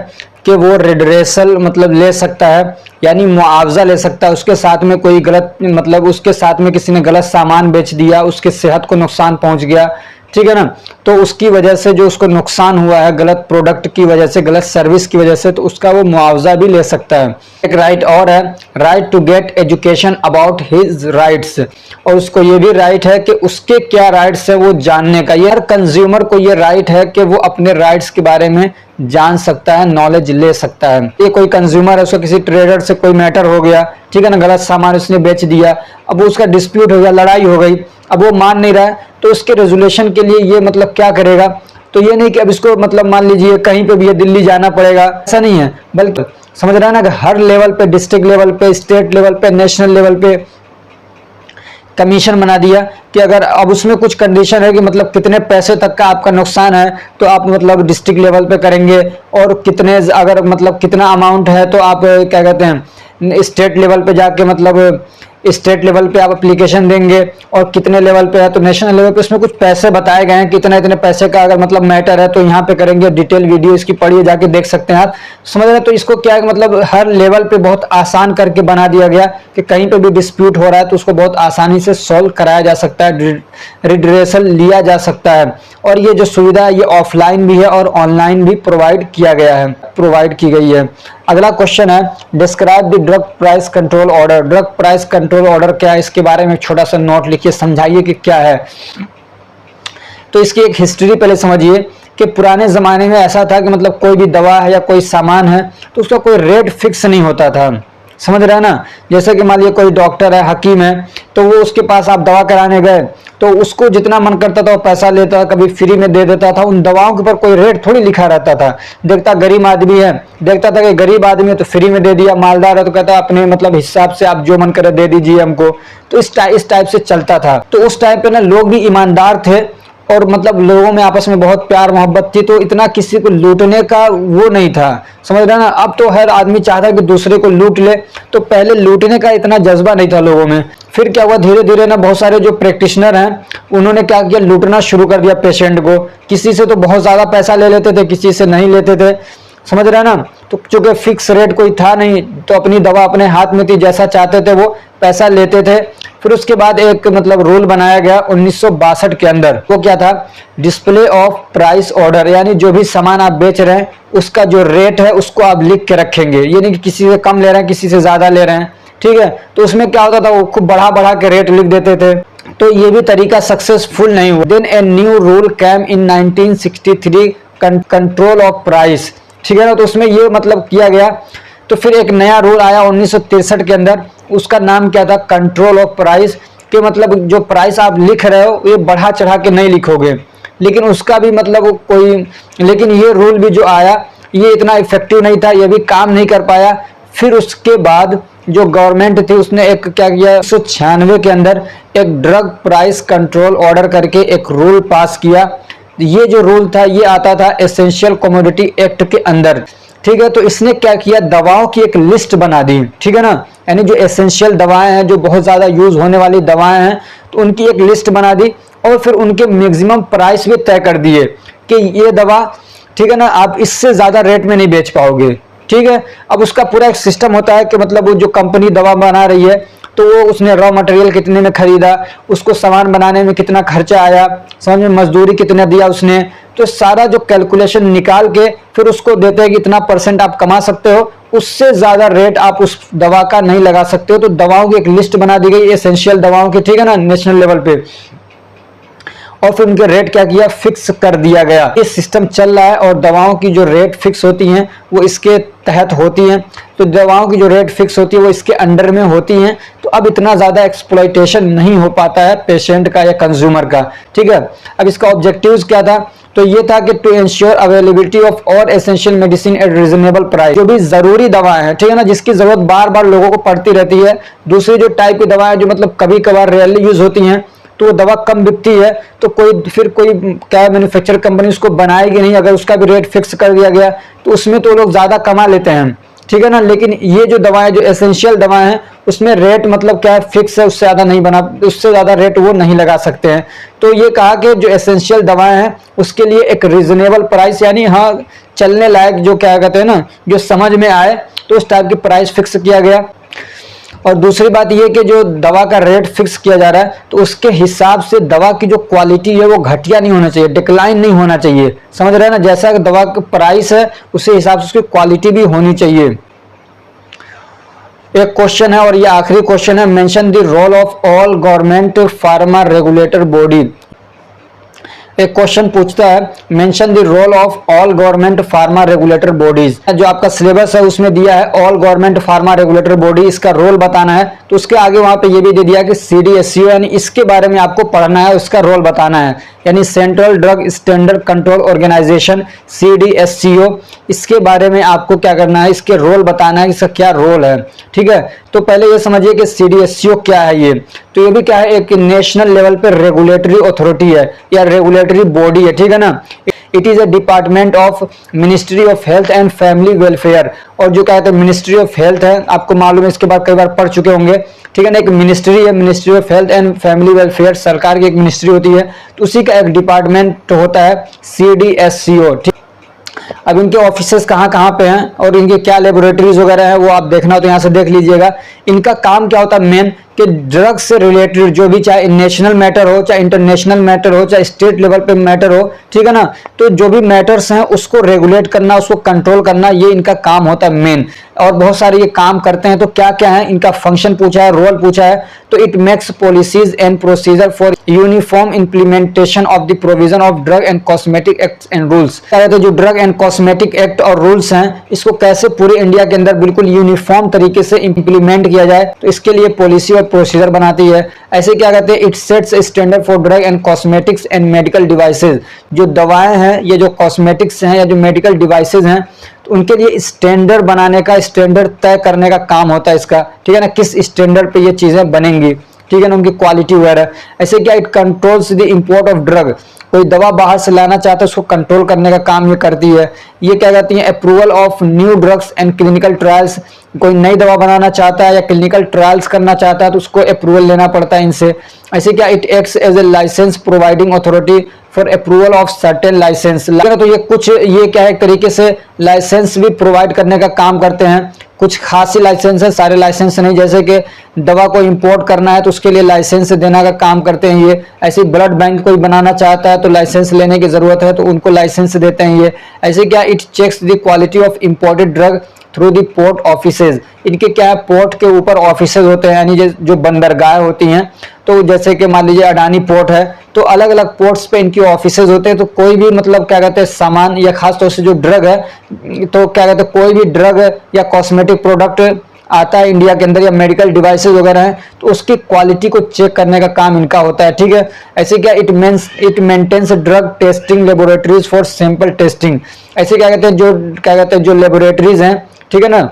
कि वो रिड्रेसल मतलब ले सकता है, यानी मुआवजा ले सकता है। उसके साथ में कोई गलत मतलब उसके साथ में किसी ने गलत सामान बेच दिया, उसके सेहत को नुकसान पहुंच गया, ठीक है ना, तो उसकी वजह से जो उसको नुकसान हुआ है गलत प्रोडक्ट की वजह से, गलत सर्विस की वजह से, तो उसका वो मुआवजा भी ले सकता है। एक राइट और है, right to get education about his rights, और उसको ये भी राइट है कि उसके क्या राइट्स है वो जानने का। ये हर कंज्यूमर को ये राइट है कि वो अपने राइट्स के बारे में जान सकता है, नॉलेज ले सकता है। ये कोई कंज्यूमर है, उसको किसी ट्रेडर से कोई मैटर हो गया, ठीक है ना, गलत सामान उसने बेच दिया, अब उसका डिस्प्यूट हो गया, लड़ाई हो गई, अब वो मान नहीं रहा है, तो उसके रेजोल्यूशन के लिए ये मतलब क्या करेगा, तो ये नहीं कि अब इसको मतलब मान लीजिए कहीं पे भी दिल्ली जाना पड़ेगा, ऐसा नहीं है, बल्कि समझ रहा है ना कि हर लेवल पे, डिस्ट्रिक्ट लेवल पे, स्टेट लेवल पे, नेशनल लेवल पे कमीशन बना दिया कि अगर अब उसमें कुछ कंडीशन है कि मतलब कितने पैसे तक का आपका नुकसान है तो आप मतलब डिस्ट्रिक्ट लेवल पे करेंगे, और कितने अगर मतलब कितना अमाउंट है तो आप क्या कहते हैं स्टेट लेवल पे जाके मतलब स्टेट लेवल पे आप एप्लीकेशन देंगे, और कितने लेवल पे है तो नेशनल लेवल पे। इसमें कुछ पैसे बताए गए हैं, कितने इतने पैसे का अगर मतलब मैटर है तो यहाँ पे करेंगे। डिटेल वीडियो इसकी पढ़िए, जाके देख सकते हैं आप, समझ रहे हैं। तो इसको क्या है मतलब हर लेवल पे बहुत आसान करके बना दिया गया कि कहीं पे भी डिस्प्यूट हो रहा है तो उसको बहुत आसानी से सॉल्व कराया जा सकता है, रिड्रेसल लिया जा सकता है। और ये जो सुविधा है ये ऑफलाइन भी है और ऑनलाइन भी प्रोवाइड किया गया है, प्रोवाइड की गई है। अगला क्वेश्चन है, describe the drug price control order. Drug price control order क्या है, इसके बारे में छोटा सा नोट लिखिए, समझाइए कि क्या है। तो इसकी एक हिस्ट्री पहले समझिए कि पुराने जमाने में ऐसा था कि मतलब कोई भी दवा है या कोई सामान है तो उसका कोई रेट फिक्स नहीं होता था, समझ रहे हैं ना। जैसे कि मान लीजिए कोई डॉक्टर है, हकीम है, तो वो उसके पास आप दवा कराने गए तो उसको जितना मन करता था वो पैसा लेता, कभी फ्री में दे देता था। उन दवाओं के ऊपर कोई रेट थोड़ी लिखा रहता था। देखता गरीब आदमी है, देखता था कि गरीब आदमी है तो फ्री में दे दिया, मालदार है तो कहता अपने मतलब हिसाब से आप जो मन करे दे दीजिए हमको। तो इस टाइप से चलता था। तो उस टाइम पे ना लोग भी ईमानदार थे और मतलब लोगों में आपस में बहुत प्यार मोहब्बत थी, तो इतना किसी को लूटने का वो नहीं था, समझ रहे ना। अब तो हर आदमी चाहता है कि दूसरे को लूट ले, तो पहले लूटने का इतना जज्बा नहीं था लोगों में। फिर क्या हुआ, धीरे धीरे ना बहुत सारे जो प्रैक्टिशनर हैं उन्होंने क्या किया, लूटना शुरू कर दिया पेशेंट को। किसी से तो बहुत ज्यादा पैसा ले लेते थे, किसी से नहीं लेते थे, समझ रहे हैं ना। तो चूंकि फिक्स रेट कोई था नहीं तो अपनी दवा अपने हाथ में थी, जैसा चाहते थे वो पैसा लेते थे। फिर उसके बाद एक मतलब रूल बनाया गया 1962 के अंदर, वो क्या था, डिस्प्ले ऑफ प्राइस ऑर्डर, यानी जो भी सामान आप बेच रहे हैं उसका जो रेट है उसको आप लिख के रखेंगे। ये नहीं कि किसी से कम ले रहे हैं किसी से ज्यादा ले रहे हैं, ठीक है। तो उसमें क्या होता था, वो खूब बढ़ा बढ़ा के रेट लिख देते थे, तो ये भी तरीका सक्सेसफुल नहीं हुआ। Then a new rule came in 1963, control of price, ठीक है ना। तो उसमें ये मतलब किया गया। तो फिर एक नया रूल आया 1963 के अंदर, उसका नाम क्या था, कंट्रोल ऑफ प्राइस, कि मतलब जो प्राइस आप लिख रहे हो ये बढ़ा चढ़ा के नहीं लिखोगे। लेकिन उसका भी मतलब कोई, लेकिन ये रूल भी जो आया ये इतना इफेक्टिव नहीं था, ये भी काम नहीं कर पाया। फिर उसके बाद जो गवर्नमेंट थी उसने एक क्या किया, 1996 के अंदर एक ड्रग प्राइस कंट्रोल ऑर्डर करके एक रूल पास किया। ये जो रूल था ये आता था एसेंशियल कमोडिटी एक्ट के अंदर, ठीक है। तो इसने क्या किया, दवाओं की एक लिस्ट बना दी, ठीक है ना, यानी जो एसेंशियल दवाएं हैं, जो बहुत ज्यादा यूज होने वाली दवाएं हैं, तो उनकी एक लिस्ट बना दी और फिर उनके मैक्सिमम प्राइस भी तय कर दिए कि ये दवा, ठीक है ना, आप इससे ज्यादा रेट में नहीं बेच पाओगे, ठीक है। अब उसका पूरा एक सिस्टम होता है कि मतलब वो जो कंपनी दवा बना रही है तो वो उसने रॉ मटेरियल कितने में खरीदा, उसको सामान बनाने में कितना खर्चा आया, समझ में, मजदूरी कितना दिया उसने, तो सारा जो कैलकुलेशन निकाल के फिर उसको देते हैं कि इतना % आप कमा सकते हो, उससे ज्यादा रेट आप उस दवा का नहीं लगा सकते हो। तो दवाओं की एक लिस्ट बना दी गई एसेंशियल दवाओं की, ठीक है ना, नेशनल लेवल पे, और फिर उनके रेट क्या किया, फिक्स कर दिया गया। ये सिस्टम चल रहा है और दवाओं की जो रेट फिक्स होती हैं वो इसके तहत होती हैं। तो दवाओं की जो रेट फिक्स होती है वो इसके अंडर में होती हैं। तो अब इतना ज्यादा एक्सप्लॉइटेशन नहीं हो पाता है पेशेंट का या कंज्यूमर का, ठीक है। अब इसका ऑब्जेक्टिव्स क्या था, तो ये था कि to ensure availability of all essential medicine at reasonable price. जो भी जरूरी दवाएं हैं, ठीक है ना, जिसकी जरूरत बार बार लोगों को पड़ती रहती है, दूसरी जो टाइप की दवाएं जो मतलब कभी कभार रेयरली यूज होती हैं, तो वो दवा कम बिकती है, तो कोई क्या मैन्युफैक्चर कंपनी उसको बनाएगी नहीं। अगर उसका भी रेट फिक्स कर दिया गया तो उसमें तो लोग ज़्यादा कमा लेते हैं, ठीक है ना। लेकिन ये जो दवाएं, जो एसेंशियल दवाएं हैं, उसमें रेट मतलब क्या है, फिक्स है, उससे ज़्यादा नहीं बना, उससे ज़्यादा रेट वो नहीं लगा सकते हैं। तो ये कहा कि जो एसेंशियल दवाएं हैं उसके लिए एक रीजनेबल प्राइस, यानी हाँ चलने लायक, जो क्या कहते हैं ना, जो समझ में आए, तो उस टाइप की प्राइस फिक्स किया गया। और दूसरी बात यह कि जो दवा का रेट फिक्स किया जा रहा है तो उसके हिसाब से दवा की जो क्वालिटी है वो घटिया नहीं होना चाहिए, डिक्लाइन नहीं होना चाहिए, समझ रहे हैं ना। जैसा कि दवा का प्राइस है उसी हिसाब से उसकी क्वालिटी भी होनी चाहिए। एक क्वेश्चन है और ये आखिरी क्वेश्चन है, mention the role of all government pharma regulator body. एक क्वेश्चन पूछता है, mention the role of all government pharma regulator bodies. जो आपका सिलेबस है उसमें दिया है all government pharma regulator body, इसका रोल बताना है। तो उसके आगे वहां पे ये भी दे दिया कि CDSCO, यानी इसके बारे में आपको पढ़ना है, उसका रोल बताना है, यानी central drug standard control organisation CDSCO, इसके बारे में आपको क्या करना है, इसके रोल बताना है, इसका क्या रोल है, ठीक है। तो पहले ये समझिए कि CDSCO क्या है ये। तो ये भी क्या है, एक नेशनल लेवल पे रेगुलेटरी अथॉरिटी है या रेगुलेटरी बॉडी है, ठीक है ना। It is A department of ministry of health and family welfare. और जो कहते हैं मिनिस्ट्री ऑफ हेल्थ है, आपको मालूम है, इसके बाद कई बार पढ़ चुके होंगे, ठीक है ना। एक मिनिस्ट्री है, ministry of health and family welfare, सरकार की एक मिनिस्ट्री होती है, तो उसी का एक डिपार्टमेंट होता है CDSCO, ठीक। अब इनके ऑफिसेस कहाँ कहाँ पे हैं और इनके क्या लेबोरेटरीज वगैरह है वो आप देखना तो यहाँ से देख लीजिएगा। इनका काम क्या होता है मेन, कि ड्रग्स से रिलेटेड जो भी, चाहे नेशनल मैटर हो, चाहे इंटरनेशनल मैटर हो, चाहे स्टेट लेवल पे मैटर हो, ठीक है ना, तो जो भी मैटर्स हैं उसको रेगुलेट करना, उसको कंट्रोल करना, ये इनका काम होता है मेन। और बहुत सारे ये काम करते हैं। तो क्या क्या है इनका फंक्शन पूछा है, रोल पूछा है। तो it makes policies and procedure for uniform implementation of the provision of drug and cosmetic act and rules. क्या कहते हैं, जो ड्रग एंड कॉस्मेटिक एक्ट और रूल्स हैं इसको कैसे पूरे इंडिया के अंदर बिल्कुल यूनिफॉर्म तरीके से इंप्लीमेंट किया जाए, तो इसके लिए पॉलिसी और प्रोसीजर बनाती है। ऐसे क्या कहते हैं, it sets standard for drug and cosmetics and medical devices. जो दवाएं हैं, ये जो कॉस्मेटिक्स हैं या जो मेडिकल डिवाइसेज हैं, तो उनके लिए स्टैंडर्ड बनाने का, स्टैंडर्ड तय करने का काम होता है इसका, ठीक है ना। किस स्टैंडर्ड पे ये चीजें बनेंगी, ठीक है ना, उनकी क्वालिटी वगैरह। ऐसे क्या, it controls the import of drug. कोई दवा बाहर से लाना चाहता है उसको कंट्रोल करने का काम ये करती है। ये क्या कहती है, approval of new drugs and clinical trials. कोई नई दवा बनाना चाहता है या क्लिनिकल ट्रायल्स करना चाहता है तो उसको अप्रूवल लेना पड़ता है इनसे। ऐसे क्या, it acts as a licence providing authority for approval of certain licence. तो ये कुछ, ये क्या है, एक तरीके से लाइसेंस भी प्रोवाइड करने का काम करते हैं। कुछ खासी लाइसेंस है, सारे लाइसेंस नहीं। जैसे कि दवा को इंपोर्ट करना है तो उसके लिए लाइसेंस देने का काम करते हैं ये। ऐसे ब्लड बैंक कोई बनाना चाहता है तो लाइसेंस लेने की जरूरत है तो उनको लाइसेंस देते हैं ये। ऐसे क्या, it checks the quality of imported drug through the port offices. इनके क्या है, पोर्ट के ऊपर ऑफिसेज होते हैं, यानी जो बंदरगाह होती हैं। तो जैसे कि मान लीजिए अडानी पोर्ट है तो अलग अलग पोर्ट्स पे इनकी ऑफिसेज होते हैं। तो कोई भी मतलब क्या कहते हैं सामान या खास तौर से जो ड्रग है, तो क्या कहते हैं कोई भी ड्रग या कॉस्मेटिक प्रोडक्ट आता है इंडिया के अंदर या मेडिकल डिवाइसेज वगैरह हैं तो उसकी क्वालिटी को चेक करने का काम इनका होता है, ठीक है। ऐसे क्या, it maintains drug testing laboratories for sample testing. ऐसे क्या कहते हैं जो लेबोरेटरीज हैं, ठीक है ना,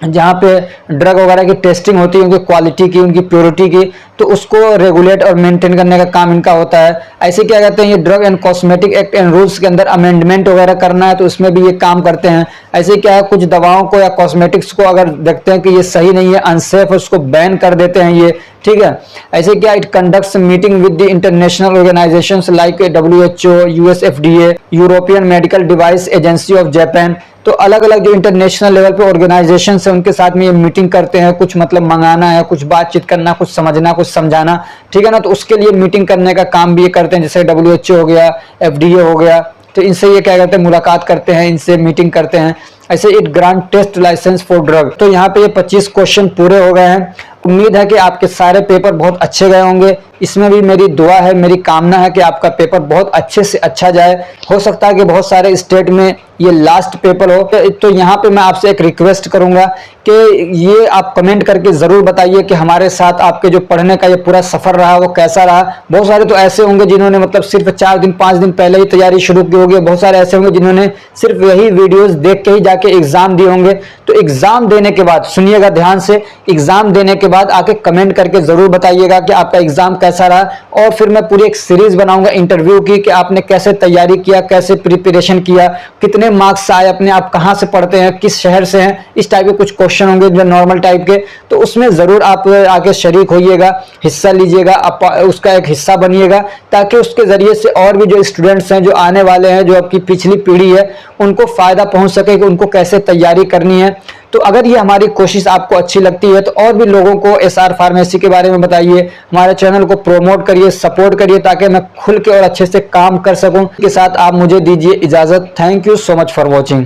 जहाँ पे ड्रग वगैरह की टेस्टिंग होती है, उनकी क्वालिटी की, उनकी प्योरिटी की, तो उसको रेगुलेट और मेंटेन करने का काम इनका होता है। ऐसे क्या कहते हैं, ये drug and cosmetic act and rules के अंदर अमेंडमेंट वगैरह करना है तो उसमें भी ये काम करते हैं। ऐसे क्या है, कुछ दवाओं को या कॉस्मेटिक्स को अगर देखते हैं कि ये सही नहीं है, अनसेफ है, उसको बैन कर देते हैं ये, ठीक है। ऐसे क्या, it conducts meeting with the international organisations like WHO, US FDA, European medical device agency of Japan. तो अलग अलग जो इंटरनेशनल लेवल पे ऑर्गेनाइजेशन है उनके साथ में ये मीटिंग करते हैं। कुछ मतलब मंगाना है, कुछ बातचीत करना, कुछ समझना, कुछ समझाना, ठीक है ना, तो उसके लिए मीटिंग करने का काम भी ये करते हैं। जैसे WHO हो गया, FDA हो गया, तो इनसे ये क्या करते हैं, मुलाकात करते हैं, इनसे मीटिंग करते हैं। ऐसे it grant test licence for drug. तो यहाँ पे ये 25 क्वेश्चन पूरे हो गए हैं। उम्मीद है कि आपके सारे पेपर बहुत अच्छे गए होंगे। इसमें भी मेरी दुआ है, मेरी कामना है कि आपका पेपर बहुत अच्छे से अच्छा जाए। हो सकता है कि बहुत सारे स्टेट में ये लास्ट पेपर हो, तो यहाँ पे मैं आपसे एक रिक्वेस्ट करूंगा कि ये आप कमेंट करके जरूर बताइए कि हमारे साथ आपके जो पढ़ने का ये पूरा सफर रहा वो कैसा रहा। बहुत सारे तो ऐसे होंगे जिन्होंने मतलब सिर्फ 4 दिन 5 दिन पहले ही तैयारी शुरू की होगी। बहुत सारे ऐसे होंगे जिन्होंने सिर्फ वही वीडियोस देख के ही जाके एग्जाम दिए होंगे। तो एग्जाम देने के बाद सुनिएगा ध्यान से, एग्जाम देने के बाद आके कमेंट करके ज़रूर बताइएगा कि आपका एग्ज़ाम कैसा रहा। और फिर मैं पूरी एक सीरीज़ बनाऊंगा इंटरव्यू की कि आपने कैसे तैयारी किया, कैसे प्रिपरेशन किया, कितने मार्क्स आए अपने, आप कहाँ से पढ़ते हैं, किस शहर से हैं, इस टाइप के कुछ क्वेश्चन होंगे जो नॉर्मल टाइप के। तो उसमें ज़रूर आप आके शरीक होइएगा, हिस्सा लीजिएगा, आप उसका एक हिस्सा बनिएगा, ताकि उसके ज़रिए से और भी जो स्टूडेंट्स हैं, जो आने वाले हैं, जो आपकी पिछली पीढ़ी है, उनको फ़ायदा पहुँच सके कि उनको कैसे तैयारी करनी है। तो अगर ये हमारी कोशिश आपको अच्छी लगती है तो और भी लोगों को एसआर फार्मेसी के बारे में बताइए, हमारे चैनल को प्रमोट करिए, सपोर्ट करिए, ताकि मैं खुल के और अच्छे से काम कर सकूं। इसके साथ आप मुझे दीजिए इजाज़त। Thank you so much for watching.